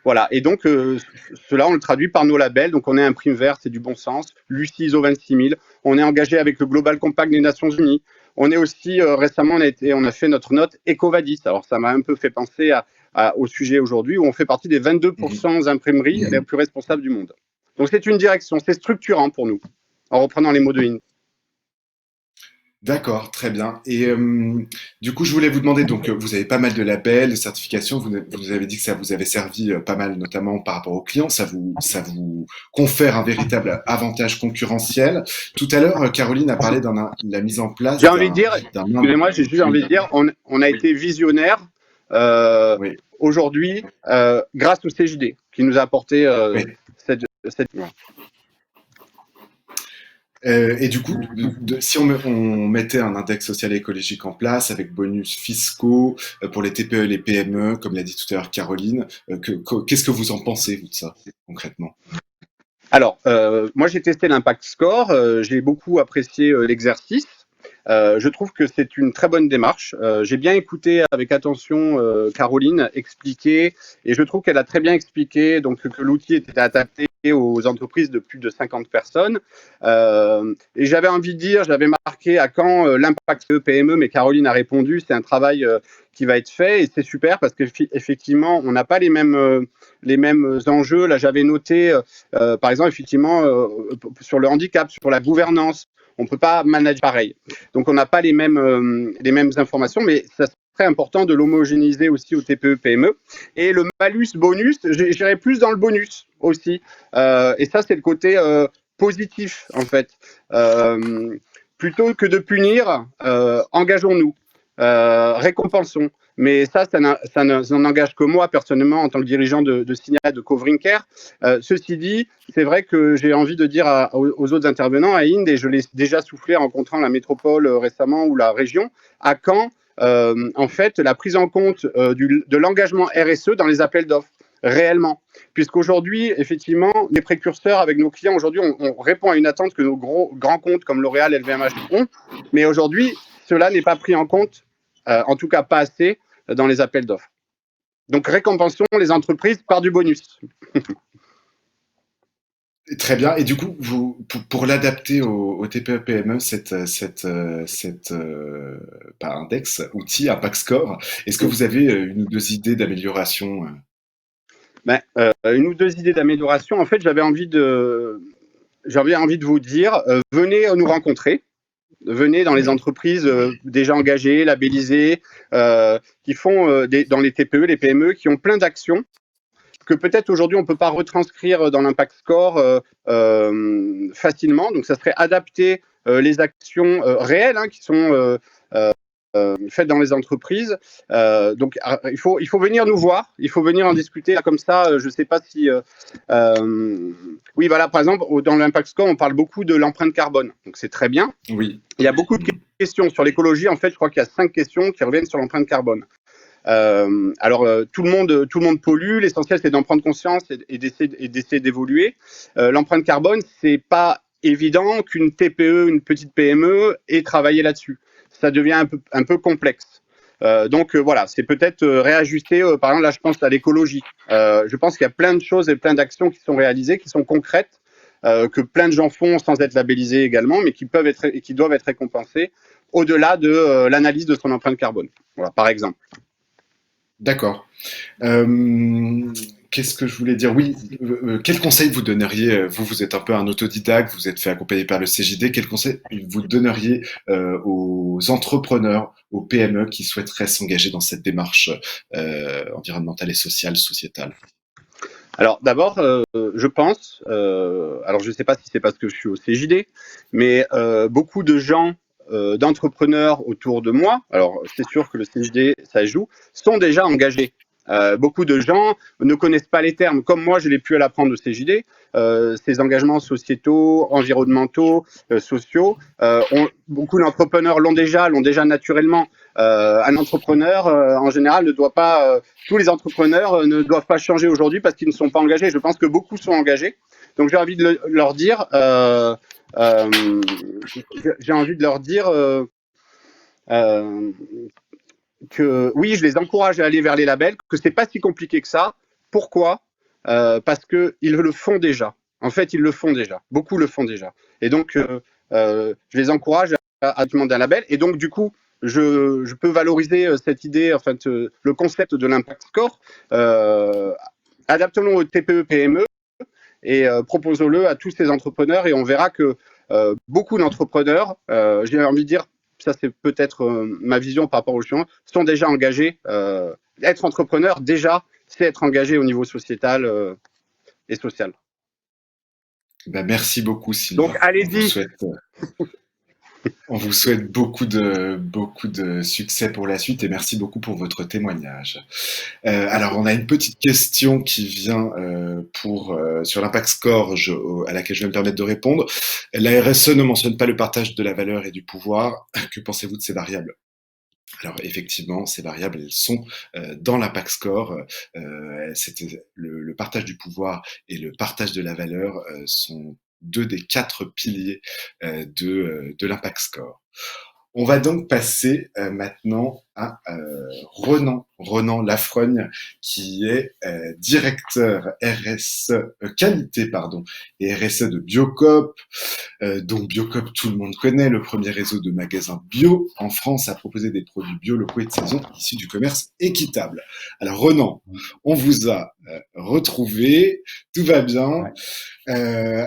Voilà, et donc cela on le traduit par nos labels. Donc on est un prime vert, c'est du bon sens. Lucie ISO 26000. On est engagé avec le Global Compact des Nations Unies. On est aussi récemment on a fait notre note EcoVadis. Alors ça m'a un peu fait penser au sujet aujourd'hui où on fait partie des 22% imprimeries les plus responsables du monde. Donc c'est une direction, c'est structurant pour nous, en reprenant les mots de In. D'accord, très bien. Et du coup, je voulais vous demander, donc vous avez pas mal de labels, de certifications, vous avez dit que ça vous avait servi pas mal, notamment par rapport aux clients, ça vous confère un véritable avantage concurrentiel. Tout à l'heure, Caroline a parlé de la mise en place. J'ai envie de dire, excusez-moi, j'ai juste envie de dire, on a été visionnaire oui. Aujourd'hui grâce au CJD qui nous a apporté cette. Et du coup, si on mettait un index social et écologique en place avec bonus fiscaux pour les TPE et les PME, comme l'a dit tout à l'heure Caroline, qu'est-ce que vous en pensez, vous, de ça, concrètement? Alors, moi j'ai testé l'impact score, j'ai beaucoup apprécié l'exercice. Je trouve que c'est une très bonne démarche. J'ai bien écouté avec attention Caroline expliquer, et je trouve qu'elle a très bien expliqué donc que l'outil était adapté aux entreprises de plus de 50 personnes. Et j'avais envie de dire, j'avais marqué à quand l'impact PME, mais Caroline a répondu, c'est un travail qui va être fait, et c'est super parce qu'effectivement, on n'a pas les mêmes enjeux. Là, j'avais noté, par exemple, effectivement, sur le handicap, sur la gouvernance, on ne peut pas manager pareil. Donc, on n'a pas les mêmes informations, mais ça serait important de l'homogénéiser aussi au TPE, PME. Et le malus bonus, j'irais plus dans le bonus aussi. Et ça, c'est le côté positif, en fait. Plutôt que de punir, engageons-nous, récompensons. Mais ça n'engage que moi, personnellement, en tant que dirigeant de Signia et de Covering Care. Ceci dit, c'est vrai que j'ai envie de dire aux autres intervenants, à Inde, et je l'ai déjà soufflé en rencontrant la métropole récemment ou la région, à quand, en fait, la prise en compte de l'engagement RSE dans les appels d'offres, réellement. Puisqu'aujourd'hui, effectivement, les précurseurs avec nos clients, aujourd'hui, on répond à une attente que nos grands comptes comme L'Oréal, LVMH ont, mais aujourd'hui, cela n'est pas pris en compte, en tout cas pas assez, dans les appels d'offres. Donc récompensons les entreprises par du bonus. Très bien. Et du coup, pour l'adapter au TPE-PME, pas index, outil, Impact Score, est-ce que vous avez une ou deux idées d'amélioration? Une ou deux idées d'amélioration. En fait, j'avais envie de vous dire, venez nous rencontrer. Venez dans les entreprises déjà engagées, labellisées, qui font dans les TPE, les PME, qui ont plein d'actions que peut-être aujourd'hui on ne peut pas retranscrire dans l'Impact Score facilement. Donc ça serait adapter les actions réelles qui sont faites dans les entreprises. Donc il faut venir nous voir, il faut venir en discuter. Là, comme ça, je ne sais pas si... oui, voilà, par exemple, dans l'Impact Score, on parle beaucoup de l'empreinte carbone. Donc c'est très bien. Oui. Il y a beaucoup de questions sur l'écologie. En fait, je crois qu'il y a 5 questions qui reviennent sur l'empreinte carbone. Alors tout le monde pollue. L'essentiel c'est d'en prendre conscience et d'essayer d'évoluer. L'empreinte carbone, c'est pas évident qu'une TPE, une petite PME ait travaillé là-dessus. Ça devient un peu complexe. Donc voilà, c'est peut-être réajuster. Par exemple, là, je pense à l'écologie. Je pense qu'il y a plein de choses et plein d'actions qui sont réalisées, qui sont concrètes, que plein de gens font sans être labellisés également, mais qui doivent être récompensées au-delà de l'analyse de son empreinte carbone. Voilà, par exemple. D'accord. Qu'est-ce que je voulais dire? Oui, quel conseil vous donneriez, vous êtes un peu un autodidacte, vous êtes fait accompagner par le CJD, quel conseil vous donneriez aux entrepreneurs, aux PME qui souhaiteraient s'engager dans cette démarche environnementale et sociale, sociétale? Alors d'abord, je pense, alors je ne sais pas si c'est parce que je suis au CJD, mais beaucoup de gens, d'entrepreneurs autour de moi, alors c'est sûr que le CJD, ça joue, sont déjà engagés. Beaucoup de gens ne connaissent pas les termes, comme moi je l'ai pu l'apprendre au CJD, ces engagements sociétaux, environnementaux, sociaux. Beaucoup d'entrepreneurs l'ont déjà naturellement. Un entrepreneur, en général, ne doit pas... tous les entrepreneurs ne doivent pas changer aujourd'hui parce qu'ils ne sont pas engagés. Je pense que beaucoup sont engagés. Donc j'ai envie de leur dire... que oui, je les encourage à aller vers les labels, que c'est pas si compliqué que ça. Pourquoi? Parce qu'ils le font déjà. En fait, ils le font déjà. Beaucoup le font déjà. Et donc, je les encourage à demander un label. Et donc, du coup, je peux valoriser cette idée, enfin, le concept de l'impact score. Adaptons-le au TPE, PME et proposons-le à tous ces entrepreneurs. Et on verra que beaucoup d'entrepreneurs, j'ai envie de dire, ça c'est peut-être ma vision par rapport aux gens, sont déjà engagés. Être entrepreneur, déjà, c'est être engagé au niveau sociétal et social. Ben, merci beaucoup, Sylvain. Donc allez-y. On vous souhaite beaucoup de succès pour la suite et merci beaucoup pour votre témoignage. Alors, on a une petite question qui vient sur l'Impact Score à laquelle je vais me permettre de répondre. La RSE ne mentionne pas le partage de la valeur et du pouvoir. Que pensez-vous de ces variables? Alors effectivement, ces variables, elles sont dans l'Impact Score. Le partage du pouvoir et le partage de la valeur sont 2 des 4 piliers de l'Impact Score. On va donc passer maintenant à Renan Lafrogne, qui est directeur RSE, qualité pardon, et RSE de Biocoop. Donc Biocoop, tout le monde connaît, le premier réseau de magasins bio en France à proposer des produits bio locaux et de saison issus du commerce équitable. Alors Renan, on vous a retrouvé, tout va bien. Ouais.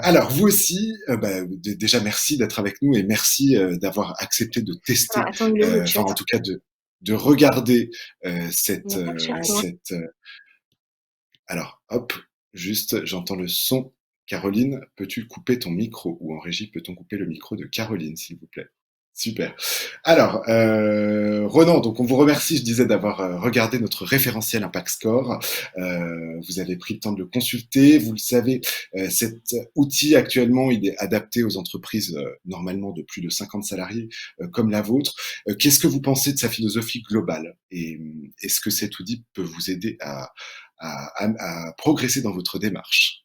Alors vous aussi, déjà merci d'être avec nous et merci d'avoir accepté de tester, enfin en tout cas de regarder cette. Alors hop, juste j'entends le son. Caroline, peux-tu couper ton micro ou en régie peut-on couper le micro de Caroline s'il vous plaît? Super. Alors, Renan, donc on vous remercie, je disais, d'avoir regardé notre référentiel Impact Score. Vous avez pris le temps de le consulter. Vous le savez, cet outil actuellement, il est adapté aux entreprises normalement de plus de 50 salariés comme la vôtre. Qu'est-ce que vous pensez de sa philosophie globale? Et est-ce que cet outil peut vous aider à progresser dans votre démarche?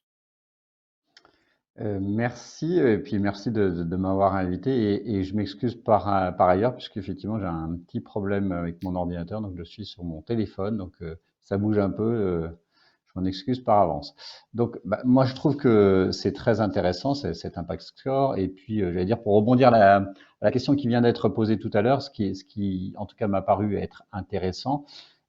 Merci, et puis merci de m'avoir invité et je m'excuse par ailleurs puisqu'effectivement j'ai un petit problème avec mon ordinateur, donc je suis sur mon téléphone, donc ça bouge un peu, je m'en excuse par avance. Donc moi je trouve que c'est très intéressant cet Impact Score et puis j'allais dire pour rebondir à la question qui vient d'être posée tout à l'heure, ce qui en tout cas m'a paru être intéressant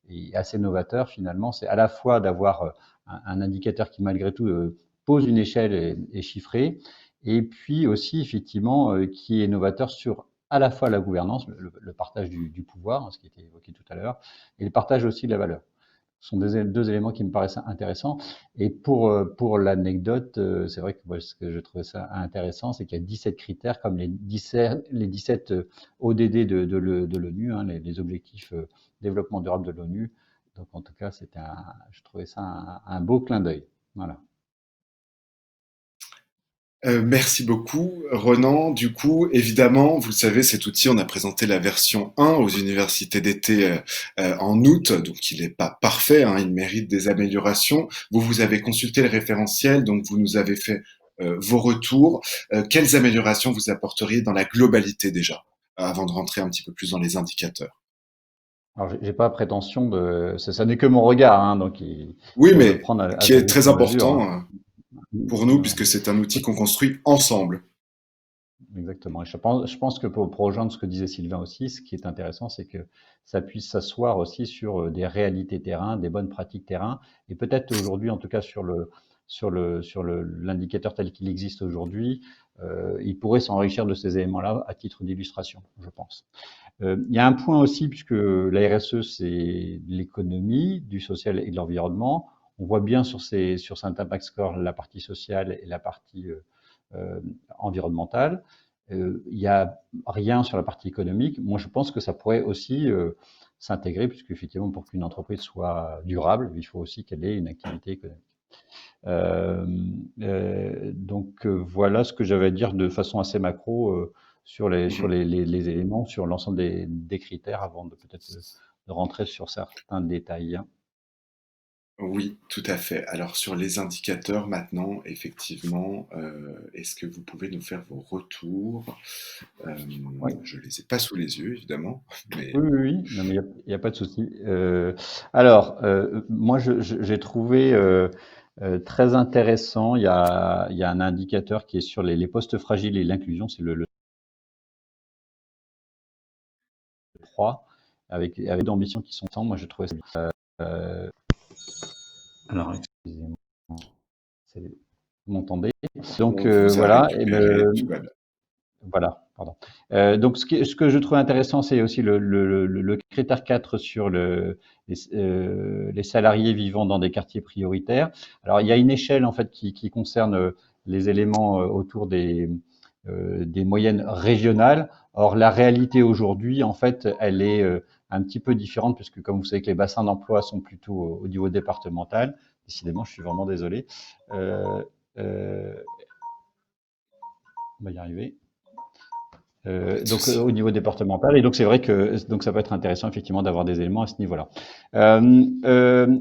et assez novateur finalement, c'est à la fois d'avoir un indicateur qui malgré tout pose une échelle et chiffrée, et puis aussi effectivement qui est novateur sur à la fois la gouvernance, le partage du pouvoir, hein, ce qui était évoqué tout à l'heure, et le partage aussi de la valeur. Ce sont deux éléments qui me paraissent intéressants. Et pour l'anecdote, c'est vrai que moi, ce que je trouvais ça intéressant, c'est qu'il y a 17 critères comme les 17 ODD de l'ONU, hein, les objectifs développement durable de l'ONU. Donc en tout cas, je trouvais ça un beau clin d'œil. Voilà. Merci beaucoup, Renan. Du coup, évidemment, vous le savez, cet outil, on a présenté la version 1 aux universités d'été en août, donc il n'est pas parfait, hein, il mérite des améliorations. Vous avez consulté le référentiel, donc vous nous avez fait vos retours. Quelles améliorations vous apporteriez dans la globalité déjà, avant de rentrer un petit peu plus dans les indicateurs? Alors, j'ai pas prétention ça n'est que mon regard, hein, donc Oui, faut le mais prendre à qui sa est très juste mesure, important hein. pour nous, puisque c'est un outil qu'on construit ensemble. Exactement. Et je pense que pour rejoindre ce que disait Sylvain aussi, ce qui est intéressant, c'est que ça puisse s'asseoir aussi sur des réalités terrain, des bonnes pratiques terrain, et peut-être aujourd'hui, en tout cas l'indicateur tel qu'il existe aujourd'hui, il pourrait s'enrichir de ces éléments-là à titre d'illustration, je pense. Il y a un point aussi, puisque la RSE, c'est de l'économie, du social et de l'environnement. On voit bien sur cet impact score la partie sociale et la partie environnementale. Il n'y a rien sur la partie économique. Moi, je pense que ça pourrait aussi s'intégrer, puisque effectivement, pour qu'une entreprise soit durable, il faut aussi qu'elle ait une activité économique. Donc voilà ce que j'avais à dire de façon assez macro sur les éléments, sur l'ensemble des critères, avant de peut-être de rentrer sur certains détails. Oui, tout à fait. Alors sur les indicateurs maintenant, effectivement, est-ce que vous pouvez nous faire vos retours? Oui. Je les ai pas sous les yeux, évidemment, mais Oui. Non, mais il y a pas de souci. Alors, moi, j'ai trouvé très intéressant. Il y a un indicateur qui est sur les postes fragiles et l'inclusion, c'est le 3, avec d'ambitions qui sont ensemble. Moi, je trouvais ça. Alors, excusez-moi. Vous m'entendez? Donc, on vous a voilà. récupéré, tout va bien. Voilà, pardon. Donc, ce que je trouve intéressant, c'est aussi le critère 4 sur les salariés vivant dans des quartiers prioritaires. Alors, il y a une échelle en fait qui concerne les éléments autour des moyennes régionales. Or, la réalité aujourd'hui, en fait, elle est un petit peu différente puisque, comme vous savez, que les bassins d'emploi sont plutôt au niveau départemental. Décidément, je suis vraiment désolé. On va y arriver. Donc au niveau départemental, et donc c'est vrai que donc ça peut être intéressant effectivement d'avoir des éléments à ce niveau-là.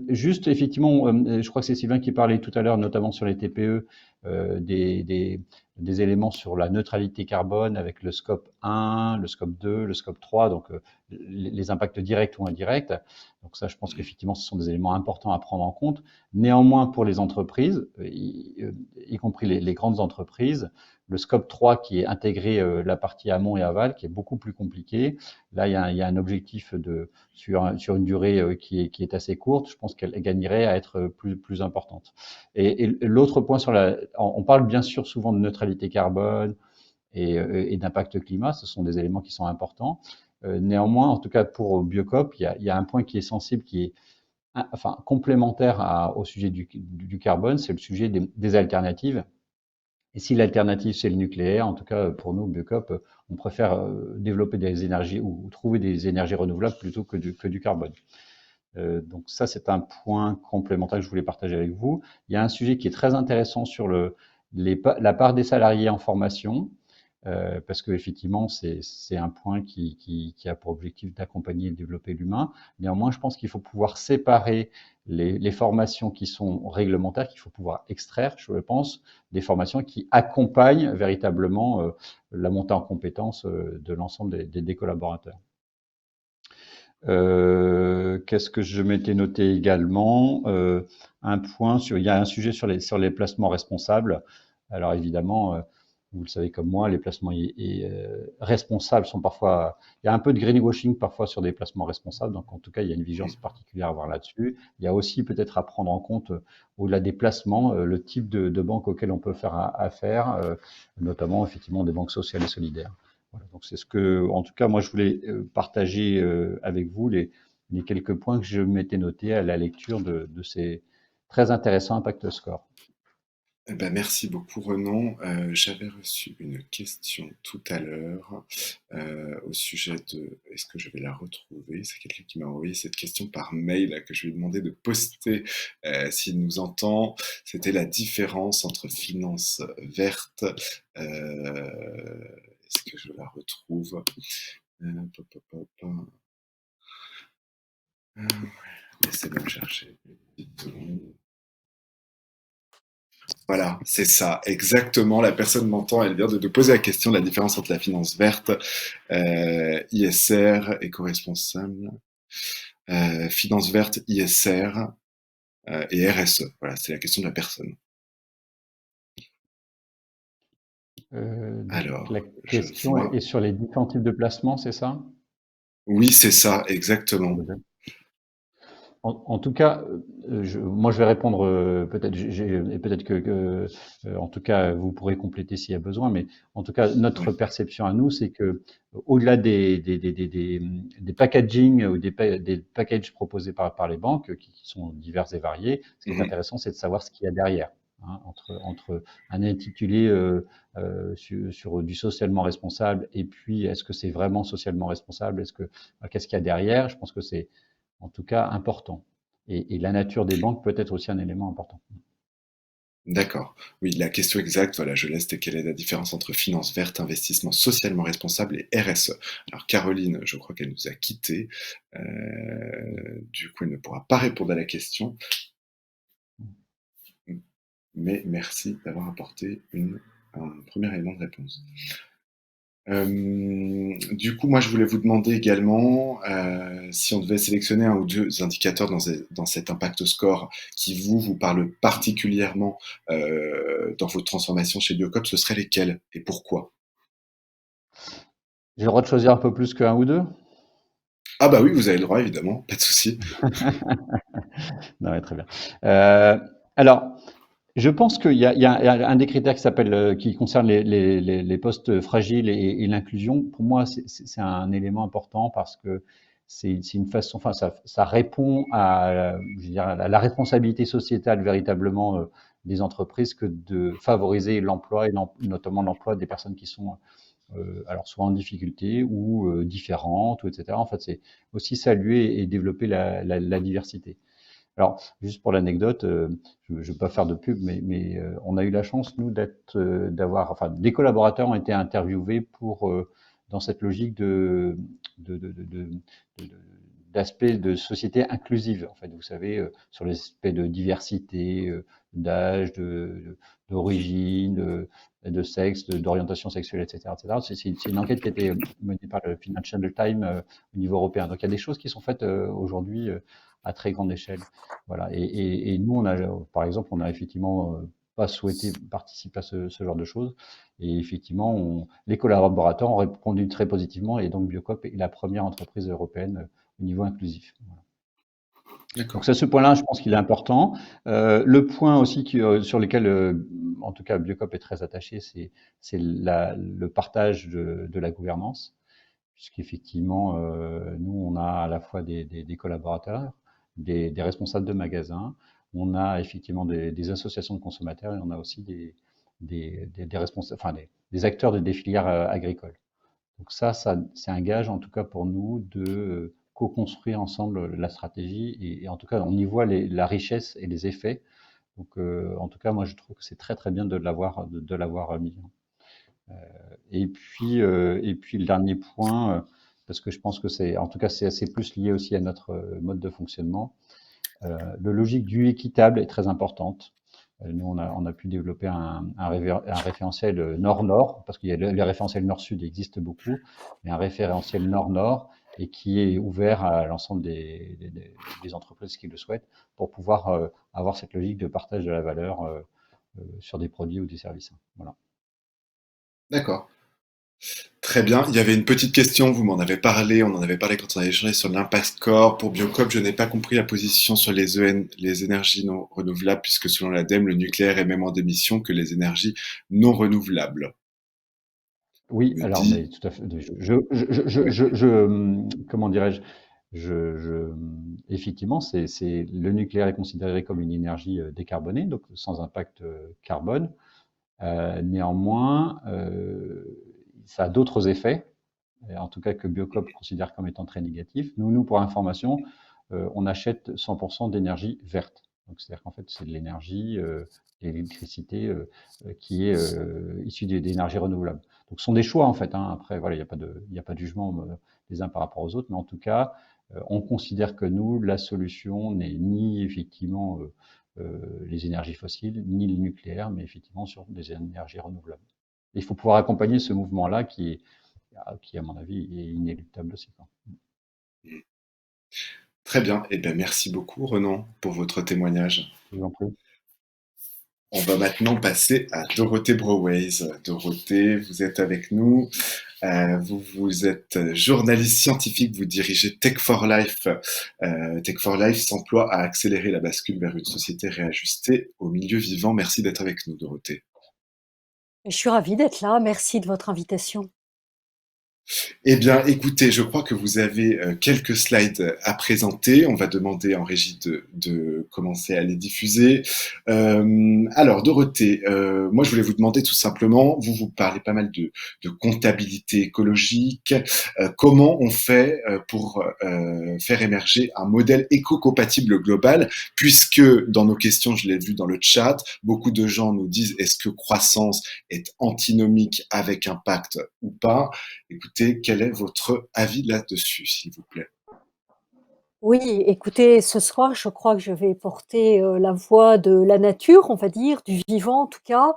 Juste effectivement, je crois que c'est Sylvain qui parlait tout à l'heure, notamment sur les TPE, des éléments sur la neutralité carbone avec le scope 1, le scope 2, le scope 3, donc les impacts directs ou indirects. Donc ça, je pense qu'effectivement, ce sont des éléments importants à prendre en compte. Néanmoins, pour les entreprises, y compris les grandes entreprises, le scope 3 qui est intégré la partie amont et aval, qui est beaucoup plus compliqué. Là, il y a un objectif sur une durée qui est assez courte. Je pense qu'elle gagnerait à être plus importante. Et l'autre point on parle bien sûr souvent de neutralité carbone et d'impact climat. Ce sont des éléments qui sont importants. Néanmoins, en tout cas pour Biocop, il y a un point qui est sensible, qui est complémentaire au sujet du carbone, c'est le sujet des alternatives. Et si l'alternative, c'est le nucléaire, en tout cas pour nous, Biocop, on préfère développer des énergies ou trouver des énergies renouvelables plutôt que du carbone. Donc ça, c'est un point complémentaire que je voulais partager avec vous. Il y a un sujet qui est très intéressant sur la part des salariés en formation, parce qu'effectivement, c'est un point qui a pour objectif d'accompagner et de développer l'humain. Néanmoins, je pense qu'il faut pouvoir séparer les formations qui sont réglementaires, qu'il faut pouvoir extraire, je pense, des formations qui accompagnent véritablement la montée en compétences de l'ensemble des collaborateurs. Qu'est-ce que je m'étais noté également? Il y a un sujet sur les placements responsables. Alors évidemment, vous le savez comme moi, les placements responsables sont parfois, il y a un peu de greenwashing parfois sur des placements responsables, donc en tout cas, il y a une vigilance particulière à avoir là-dessus. Il y a aussi peut-être à prendre en compte, au-delà des placements, le type de banque auquel on peut faire affaire, notamment effectivement des banques sociales et solidaires. Voilà, donc c'est en tout cas, moi je voulais partager avec vous les quelques points que je m'étais notés à la lecture de ces très intéressants impact score. Eh ben, merci beaucoup Renan. J'avais reçu une question tout à l'heure au sujet de... Est-ce que je vais la retrouver? C'est quelqu'un qui m'a envoyé cette question par mail que je lui ai demandé de poster s'il nous entend. C'était la différence entre finance verte. Est-ce que je la retrouve? Laissez-moi me chercher. Voilà, c'est ça, exactement. La personne m'entend, elle vient de nous poser la question de la différence entre la finance verte, ISR, éco-responsable, finance verte, ISR et RSE. Voilà, c'est la question de la personne. Alors, la question est sur les différents types de placements, c'est ça? Oui, c'est ça, exactement. En tout cas, moi je vais répondre peut-être, et peut-être que en tout cas vous pourrez compléter s'il y a besoin, mais en tout cas notre perception à nous, c'est que au-delà des packaging ou des packages proposés par les banques qui sont divers et variés, ce qui est intéressant, c'est de savoir ce qu'il y a derrière. Hein, entre un intitulé sur du socialement responsable et puis est-ce que c'est vraiment socialement responsable, qu'est-ce qu'il y a derrière? Je pense que c'est en tout cas important. Et la nature des banques peut être aussi un élément important. D'accord. Oui, la question exacte, voilà, je laisse, quelle est la différence entre finance verte, investissement socialement responsable et RSE? Alors Caroline, je crois qu'elle nous a quittés. Du coup, elle ne pourra pas répondre à la question. Mais merci d'avoir apporté un premier élément de réponse. Du coup, moi, je voulais vous demander également si on devait sélectionner un ou deux indicateurs dans cet impact score qui vous parlent particulièrement dans votre transformation chez Biocop, ce seraient lesquels et pourquoi? J'ai le droit de choisir un peu plus qu'un ou deux? Ah bah oui, vous avez le droit, évidemment, pas de souci. Non, ouais, très bien. Alors, je pense qu'il y a un des critères qui concerne les postes fragiles et l'inclusion. Pour moi, c'est un élément important parce que c'est une façon, enfin, ça répond à, je veux dire, à la responsabilité sociétale véritablement des entreprises que de favoriser l'emploi et notamment l'emploi des personnes qui sont alors soit en difficulté ou différentes, ou etc. En fait, c'est aussi saluer et développer la diversité. Alors, juste pour l'anecdote, je ne veux pas faire de pub, mais on a eu la chance, nous, enfin, des collaborateurs ont été interviewés dans cette logique d'aspects de société inclusive, en fait, vous savez, sur les aspects de diversité, d'âge, d'origine, de sexe, d'orientation sexuelle, etc., etc. C'est une enquête qui a été menée par le Financial Times au niveau européen. Donc il y a des choses qui sont faites aujourd'hui à très grande échelle. Voilà. Et nous, par exemple, on a effectivement pas souhaité participer à ce genre de choses. Et effectivement, les collaborateurs ont répondu très positivement. Et donc Biocop est la première entreprise européenne au niveau inclusif. Voilà. Donc c'est ce point-là, je pense qu'il est important. Le point aussi sur lequel, en tout cas, Biocop est très attaché, c'est le partage de la gouvernance, puisqu'effectivement, nous, on a à la fois des collaborateurs, des responsables de magasins, on a effectivement des associations de consommateurs et on a aussi des responsables, enfin des acteurs des filières agricoles. Donc ça c'est un gage, en tout cas pour nous, de co-construire ensemble la stratégie et en tout cas on y voit la richesse et les effets. Donc en tout cas moi je trouve que c'est très très bien de l'avoir mis. Et puis le dernier point, parce que je pense que c'est en tout cas c'est assez plus lié aussi à notre mode de fonctionnement. La logique du équitable est très importante. Nous, on a pu développer un référentiel nord-nord, parce qu'il y a les référentiels nord-sud existent beaucoup, mais un référentiel nord-nord et qui est ouvert à l'ensemble des entreprises qui le souhaitent pour pouvoir avoir cette logique de partage de la valeur sur des produits ou des services. Voilà. D'accord. Très bien. Il y avait une petite question, vous m'en avez parlé, on en avait parlé quand on avait échangé sur l'impact score. Pour Biocop, je n'ai pas compris la position sur les énergies non renouvelables, puisque selon l'ADEME, le nucléaire est même en démission que les énergies non renouvelables. Oui, Me alors, dit, mais tout à fait. ouais. Comment dirais-je, effectivement, le nucléaire est considéré comme une énergie décarbonée, donc sans impact carbone. Néanmoins, ça a d'autres effets, en tout cas que Biocop considère comme étant très négatifs. Nous, pour information, on achète 100% d'énergie verte. Donc, c'est-à-dire qu'en fait, c'est de l'énergie, l'électricité qui est issue d'énergies renouvelables. Donc, ce sont des choix, en fait. Hein. Après, voilà, il n'y a pas de jugement les uns par rapport aux autres, mais en tout cas, on considère que nous, la solution n'est ni effectivement les énergies fossiles, ni le nucléaire, mais effectivement sur des énergies renouvelables. Et il faut pouvoir accompagner ce mouvement-là qui, à mon avis, est inéluctable aussi. Très bien. Eh bien, merci beaucoup, Renan, pour votre témoignage. Je vous en prie. On va maintenant passer à Dorothée Broways. Dorothée, vous êtes avec nous. Vous êtes journaliste scientifique, vous dirigez Tech for Life. Tech for Life s'emploie à accélérer la bascule vers une société réajustée au milieu vivant. Merci d'être avec nous, Dorothée. Je suis ravie d'être là. Merci de votre invitation. Eh bien, écoutez, je crois que vous avez quelques slides à présenter. On va demander en régie de commencer à les diffuser. Alors, Dorothée, moi, je voulais vous demander tout simplement, vous parlez pas mal de comptabilité écologique. Comment on fait pour faire émerger un modèle éco-compatible global, puisque dans nos questions, je l'ai vu dans le chat, beaucoup de gens nous disent est-ce que croissance est antinomique avec impact ou pas? Écoutez, quel est votre avis là-dessus, s'il vous plaît? Oui, écoutez, ce soir, je crois que je vais porter la voix de la nature, on va dire, du vivant en tout cas,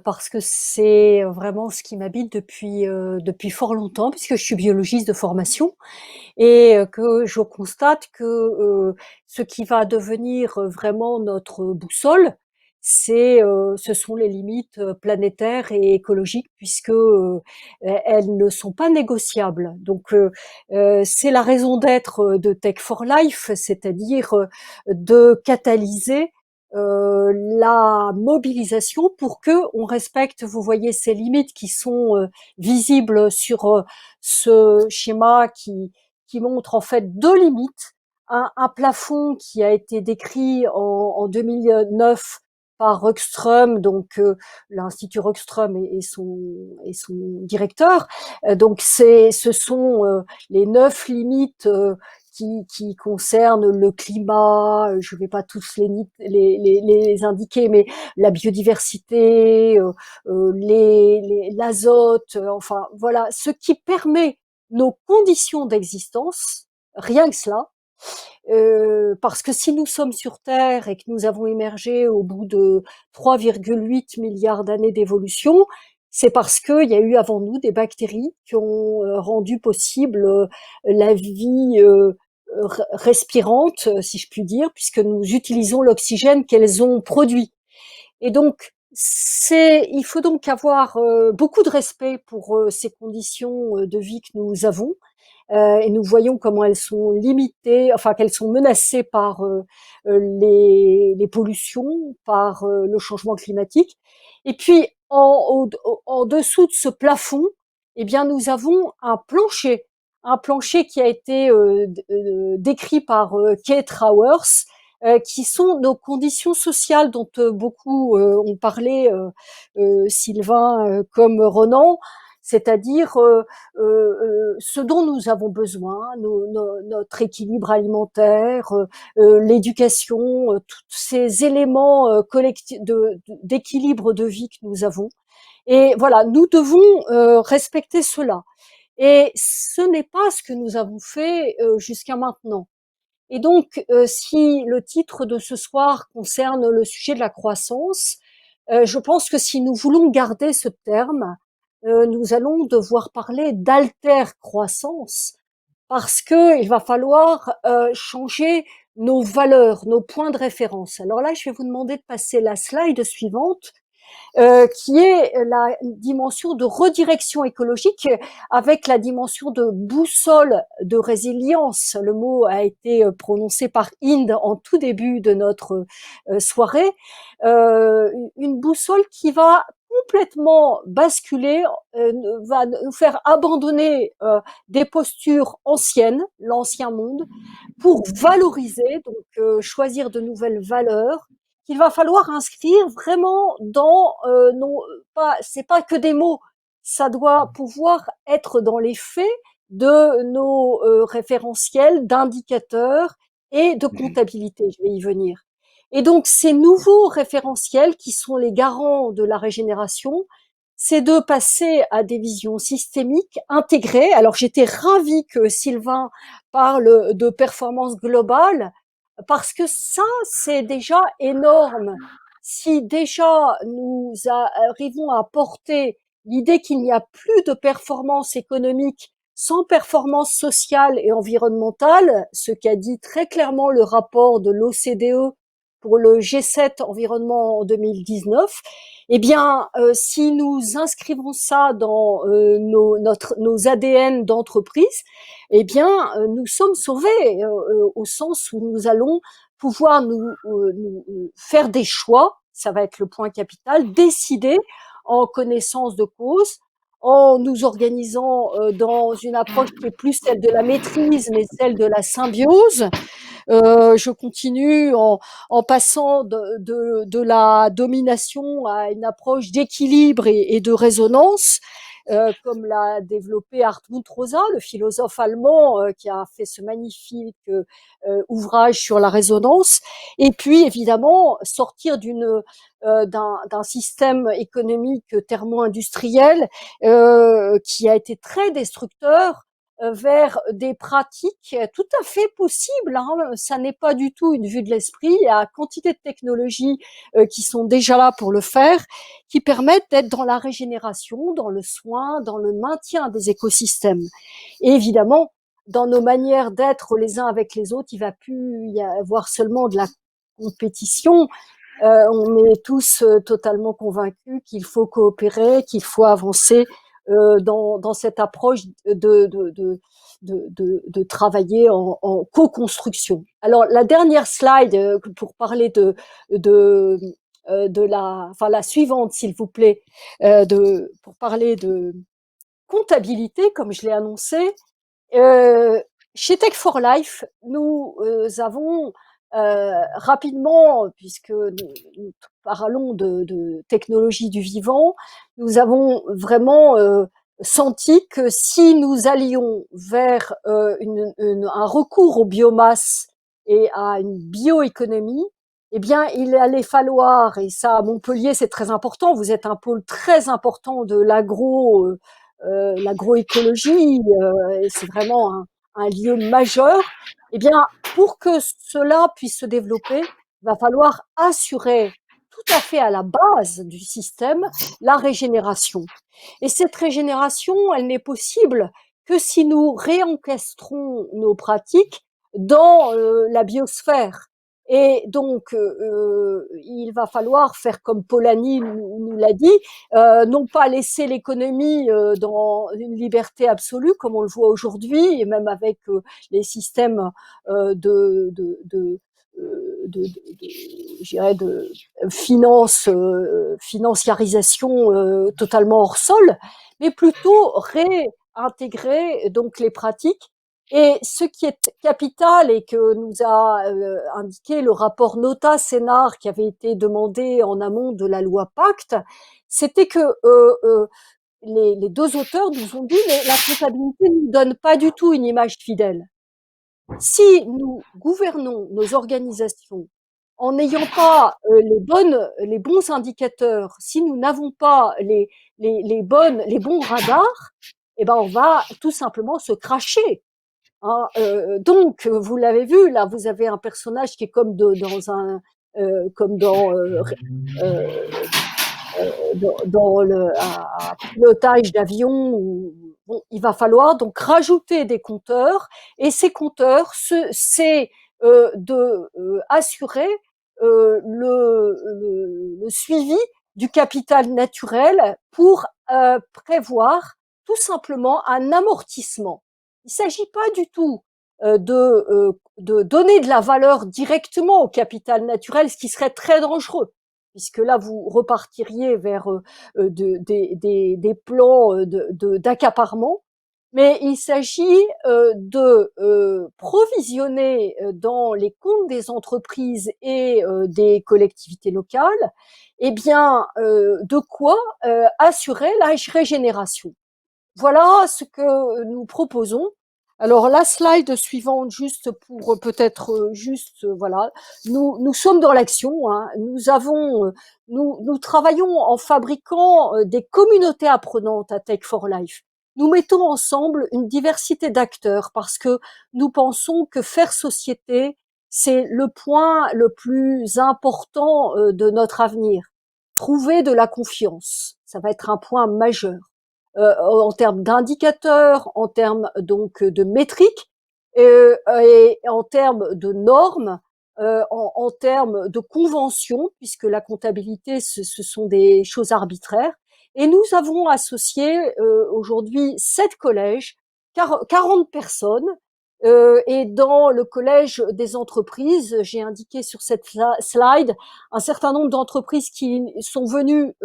parce que c'est vraiment ce qui m'habite depuis fort longtemps, puisque je suis biologiste de formation et que je constate que ce qui va devenir vraiment notre boussole, ce sont les limites planétaires et écologiques, puisque elles ne sont pas négociables. Donc, c'est la raison d'être de Tech for Life, c'est-à-dire de catalyser la mobilisation pour que on respecte, vous voyez, ces limites qui sont visibles sur ce schéma qui montre en fait deux limites. Un plafond qui a été décrit en 2009 par Rockström, donc l'Institut Rockström et son directeur. Donc ce sont les 9 limites qui concernent le climat, je ne vais pas tous les indiquer, mais la biodiversité, l'azote, enfin voilà, ce qui permet nos conditions d'existence rien que cela. Parce que si nous sommes sur Terre et que nous avons émergé au bout de 3,8 milliards d'années d'évolution, c'est parce qu'il y a eu avant nous des bactéries qui ont rendu possible la vie respirante, si je puis dire, puisque nous utilisons l'oxygène qu'elles ont produit. Et donc, il faut donc avoir beaucoup de respect pour ces conditions de vie que nous avons, et nous voyons comment elles sont limitées, enfin qu'elles sont menacées par les pollutions, par le changement climatique. Et puis en dessous de ce plafond, eh bien nous avons un plancher qui a été décrit par Kate Raworth, qui sont nos conditions sociales dont beaucoup ont parlé, Sylvain comme Ronan, c'est-à-dire ce dont nous avons besoin, notre équilibre alimentaire, l'éducation, tous ces éléments d'équilibre de vie que nous avons. Et voilà, nous devons respecter cela. Et ce n'est pas ce que nous avons fait jusqu'à maintenant. Et donc, si le titre de ce soir concerne le sujet de la croissance, je pense que si nous voulons garder ce terme, nous allons devoir parler d'alter-croissance, parce que il va falloir changer nos valeurs, nos points de référence. Alors là, je vais vous demander de passer la slide suivante, qui est la dimension de redirection écologique avec la dimension de boussole de résilience. Le mot a été prononcé par Inde en tout début de notre soirée. Une boussole qui va complètement basculer, va nous faire abandonner des postures anciennes, l'ancien monde, pour valoriser, donc choisir de nouvelles valeurs, qu'il va falloir inscrire vraiment dans c'est pas que des mots, ça doit pouvoir être dans les faits de nos référentiels, d'indicateurs et de comptabilité. Je vais y venir. Et donc ces nouveaux référentiels qui sont les garants de la régénération, c'est de passer à des visions systémiques, intégrées. Alors j'étais ravie que Sylvain parle de performance globale, parce que ça, c'est déjà énorme. Si déjà nous arrivons à porter l'idée qu'il n'y a plus de performance économique sans performance sociale et environnementale, ce qu'a dit très clairement le rapport de l'OCDE pour le G7 environnement en 2019, eh bien, si nous inscrivons ça dans nos ADN d'entreprise, eh bien, nous sommes sauvés au sens où nous allons pouvoir nous faire des choix, ça va être le point capital, décider en connaissance de cause, en nous organisant dans une approche qui est plus celle de la maîtrise, mais celle de la symbiose. Je continue en passant de la domination à une approche d'équilibre et de résonance, comme l'a développé Hartmut Rosa, le philosophe allemand qui a fait ce magnifique ouvrage sur la résonance. Et puis évidemment sortir d'un système économique thermo-industriel qui a été très destructeur, vers des pratiques tout à fait possibles. Hein. Ça n'est pas du tout une vue de l'esprit. Il y a quantité de technologies qui sont déjà là pour le faire, qui permettent d'être dans la régénération, dans le soin, dans le maintien des écosystèmes. Et évidemment, dans nos manières d'être les uns avec les autres, il va plus y avoir seulement de la compétition. On est tous totalement convaincus qu'il faut coopérer, qu'il faut avancer dans cette approche de travailler en co-construction. Alors la dernière slide pour parler la suivante s'il vous plaît, pour parler de comptabilité comme je l'ai annoncé. Chez Tech for Life, nous avons rapidement, puisque nous parlons de technologie du vivant, nous avons vraiment senti que si nous allions vers un recours aux biomasses et à une bioéconomie, eh bien, il allait falloir, et ça à Montpellier c'est très important, vous êtes un pôle très important de l'agroécologie, c'est vraiment un lieu majeur, eh bien, pour que cela puisse se développer, il va falloir assurer tout à fait à la base du système la régénération. Et cette régénération, elle n'est possible que si nous réencastrons nos pratiques dans la biosphère. Et donc, il va falloir faire comme Polanyi nous l'a dit, non pas laisser l'économie dans une liberté absolue comme on le voit aujourd'hui, et même avec les systèmes je dirais de financiarisation totalement hors sol, mais plutôt réintégrer donc les pratiques. Et ce qui est capital et que nous a indiqué le rapport Nota-Sénard qui avait été demandé en amont de la loi Pacte, c'était que les deux auteurs nous ont dit mais la comptabilité ne nous donne pas du tout une image fidèle. Si nous gouvernons nos organisations en n'ayant pas les bons indicateurs, si nous n'avons pas les bons radars, eh ben on va tout simplement se cracher. Hein. Donc, vous l'avez vu, là, vous avez un personnage qui est comme comme dans un pilotage d'avion où bon, il va falloir donc rajouter des compteurs et ces compteurs, c'est de assurer le suivi du capital naturel pour prévoir tout simplement un amortissement. Il ne s'agit pas du tout de donner de la valeur directement au capital naturel, ce qui serait très dangereux puisque là vous repartiriez vers des plans d'accaparement, mais il s'agit de provisionner dans les comptes des entreprises et des collectivités locales, eh bien, de quoi assurer la régénération. Voilà ce que nous proposons. Alors la slide suivante, juste pour peut-être juste voilà, nous sommes dans l'action. Hein. Nous travaillons en fabriquant des communautés apprenantes à Tech for Life. Nous mettons ensemble une diversité d'acteurs parce que nous pensons que faire société, c'est le point le plus important de notre avenir. Trouver de la confiance, ça va être un point majeur en termes d'indicateurs, en termes donc de métriques et en termes de normes, en termes de conventions, puisque la comptabilité ce sont des choses arbitraires. Et nous avons associé aujourd'hui 7 collèges, 40 personnes. Et dans le collège des entreprises, j'ai indiqué sur cette slide un certain nombre d'entreprises qui sont venues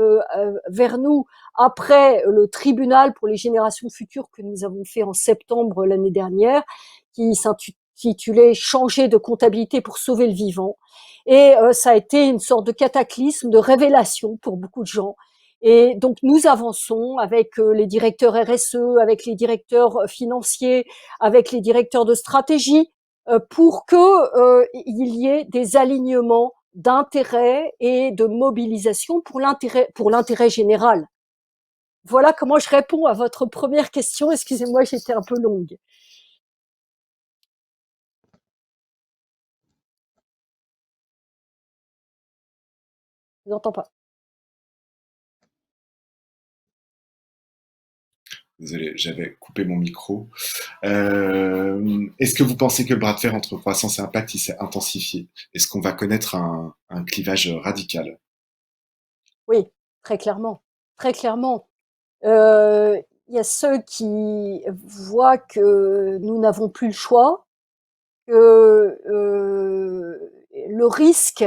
vers nous après le tribunal pour les générations futures que nous avons fait en septembre l'année dernière, qui s'intitulait Changer de comptabilité pour sauver le vivant. Et ça a été une sorte de cataclysme, de révélation pour beaucoup de gens. Et donc nous avançons avec les directeurs RSE, avec les directeurs financiers, avec les directeurs de stratégie, pour que il y ait des alignements d'intérêt et de mobilisation pour l'intérêt général. Voilà comment je réponds à votre première question. Excusez-moi, j'étais un peu longue. Je vous entends pas. Désolé, j'avais coupé mon micro. Est-ce que vous pensez que le bras de fer entre croissance et impact il s'est intensifié? Est-ce qu'on va connaître un clivage radical? Oui, très clairement. Très clairement. Il y a ceux qui voient que nous n'avons plus le choix, que le risque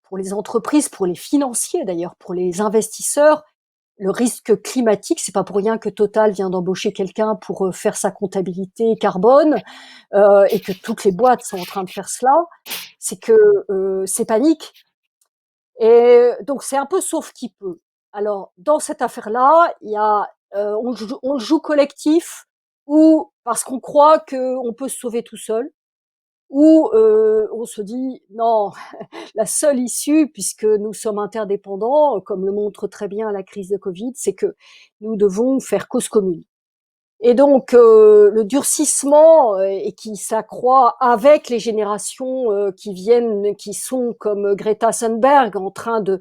pour les entreprises, pour les financiers d'ailleurs, pour les investisseurs, le risque climatique, c'est pas pour rien que Total vient d'embaucher quelqu'un pour faire sa comptabilité carbone et que toutes les boîtes sont en train de faire cela. C'est que c'est panique. Et donc c'est un peu sauf qui peut. Alors dans cette affaire-là, il y a on le joue collectif ou parce qu'on croit qu'on peut se sauver tout seul, ou on se dit non, la seule issue, puisque nous sommes interdépendants, comme le montre très bien la crise de Covid, c'est que nous devons faire cause commune. Et donc, le durcissement et qui s'accroît avec les générations qui viennent, qui sont comme Greta Thunberg, en train de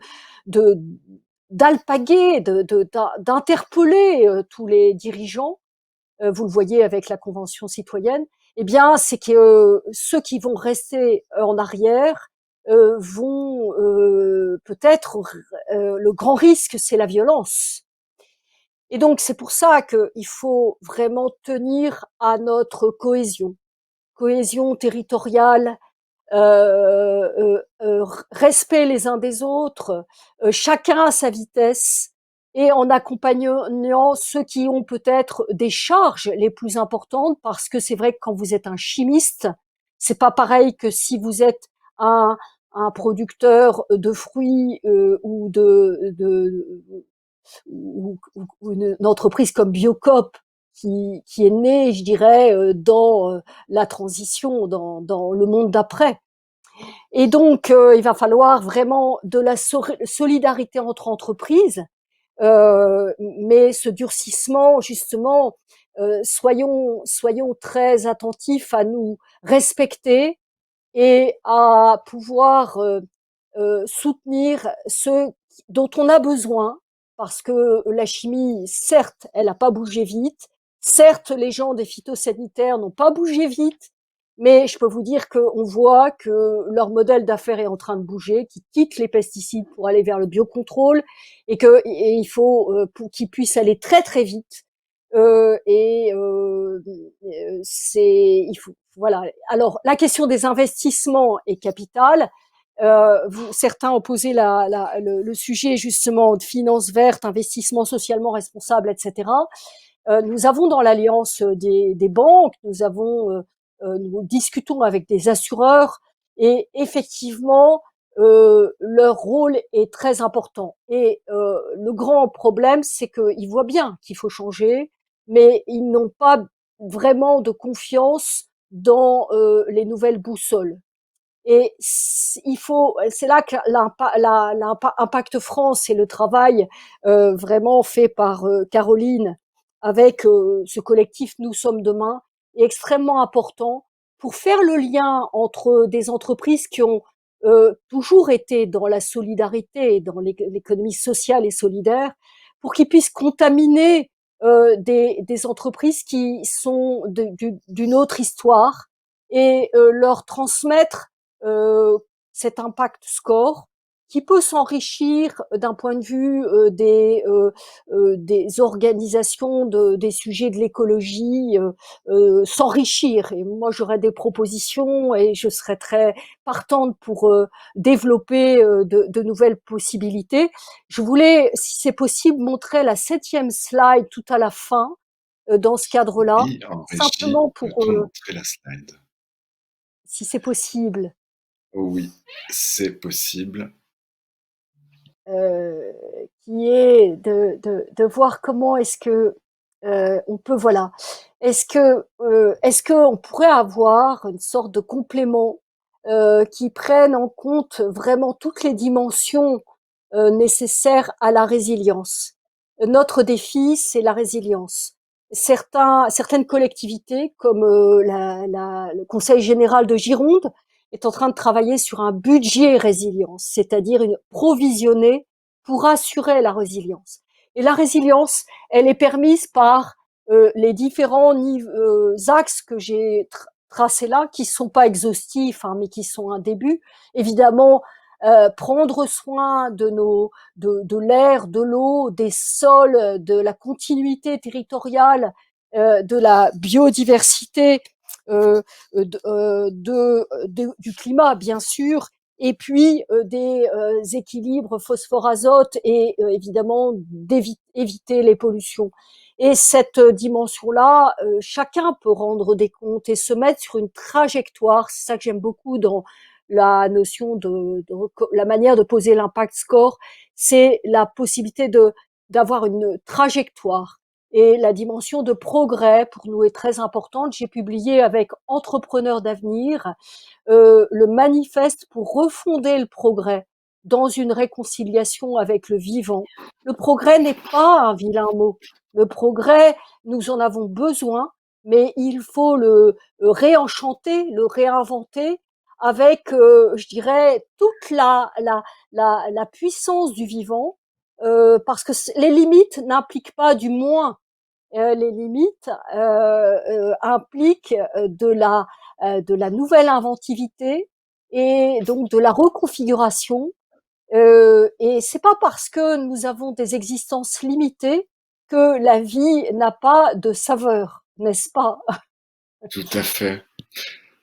d'alpaguer, d'interpeller tous les dirigeants. Vous le voyez avec la Convention citoyenne. Eh bien, c'est que ceux qui vont rester en arrière vont peut-être le grand risque, c'est la violence. Et donc, c'est pour ça qu'il faut vraiment tenir à notre cohésion territoriale, respect les uns des autres, chacun à sa vitesse, et en accompagnant ceux qui ont peut-être des charges les plus importantes, parce que c'est vrai que quand vous êtes un chimiste, c'est pas pareil que si vous êtes un producteur de fruits ou ou une entreprise comme Biocop qui est née, je dirais, dans la transition, dans le monde d'après. Et donc, il va falloir vraiment de la solidarité entre entreprises, mais ce durcissement, justement, soyons très attentifs à nous respecter et à pouvoir soutenir ceux dont on a besoin, parce que la chimie, certes, elle n'a pas bougé vite, certes, les gens des phytosanitaires n'ont pas bougé vite, mais je peux vous dire qu'on voit que leur modèle d'affaires est en train de bouger, qu'ils quittent les pesticides pour aller vers le biocontrôle, et il faut pour qu'ils puissent aller très très vite. Il faut, voilà. Alors la question des investissements est capitale. Certains ont posé le sujet justement de finances vertes, investissement socialement responsable, etc. Nous avons dans l'alliance des banques, nous discutons avec des assureurs, et effectivement, leur rôle est très important. Et le grand problème, c'est qu'ils voient bien qu'il faut changer, mais ils n'ont pas vraiment de confiance dans les nouvelles boussoles. Et c'est là que l'Impact France et le travail vraiment fait par Caroline avec ce collectif Nous sommes demain est extrêmement important pour faire le lien entre des entreprises qui ont toujours été dans la solidarité, dans l'économie sociale et solidaire, pour qu'ils puissent contaminer des entreprises qui sont d'une autre histoire, et leur transmettre euh, cet impact score qui peut s'enrichir d'un point de vue des organisations des sujets de l'écologie, s'enrichir. Et moi, j'aurais des propositions et je serais très partante pour développer de nouvelles possibilités. Je voulais, si c'est possible, montrer la 7e slide tout à la fin dans ce cadre-là, Oui, en régie, simplement pour, peut-on montrer la slide? si c'est possible. Oui, c'est possible. euh, qui est de voir comment est-ce que on peut, voilà, est-ce que on pourrait avoir une sorte de complément qui prenne en compte vraiment toutes les dimensions nécessaires à la résilience. Notre défi, c'est la résilience. Certaines collectivités, comme le Conseil général de Gironde, est en train de travailler sur un budget résilience, c'est-à-dire une provisionner pour assurer la résilience. Et la résilience, elle est permise par les différents axes que j'ai tracés là, qui sont pas exhaustifs, hein, mais qui sont un début. Évidemment, prendre soin de l'air, de l'eau, des sols, de la continuité territoriale, de la biodiversité, du climat, bien sûr, et puis des équilibres phosphore-azote, et évidemment éviter les pollutions. Et cette dimension-là, chacun peut rendre des comptes et se mettre sur une trajectoire. C'est ça que j'aime beaucoup dans la notion la manière de poser l'impact score, c'est la possibilité d'avoir une trajectoire. Et la dimension de progrès, pour nous, est très importante. J'ai publié avec Entrepreneurs d'avenir le manifeste pour refonder le progrès dans une réconciliation avec le vivant. Le progrès n'est pas un vilain mot. Le progrès, nous en avons besoin, mais il faut le réenchanter, le réinventer avec, je dirais, toute la puissance du vivant, parce que les limites n'impliquent pas du moins. Les limites impliquent de la nouvelle inventivité et donc de la reconfiguration. Et c'est pas parce que nous avons des existences limitées que la vie n'a pas de saveur, n'est-ce pas? Tout à fait.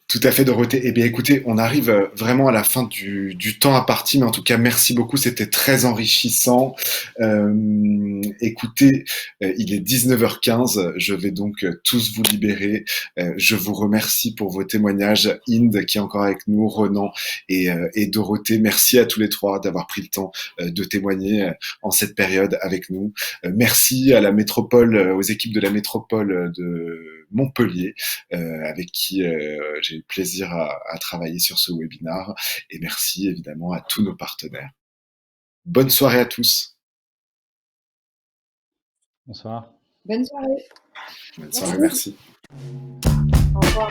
Tout à fait, Dorothée. Eh bien, écoutez, on arrive vraiment à la fin du temps imparti, mais en tout cas, merci beaucoup. C'était très enrichissant. Écoutez, il est 19h15. Je vais donc tous vous libérer. Je vous remercie pour vos témoignages. Inde, qui est encore avec nous, Ronan et Dorothée. Merci à tous les trois d'avoir pris le temps de témoigner en cette période avec nous. Merci à la métropole, aux équipes de la métropole de Montpellier, avec qui j'ai eu plaisir à travailler sur ce webinar. Et merci évidemment à tous nos partenaires. Bonne soirée à tous. Bonsoir. Bonne soirée. Bonne soirée, merci. Au revoir.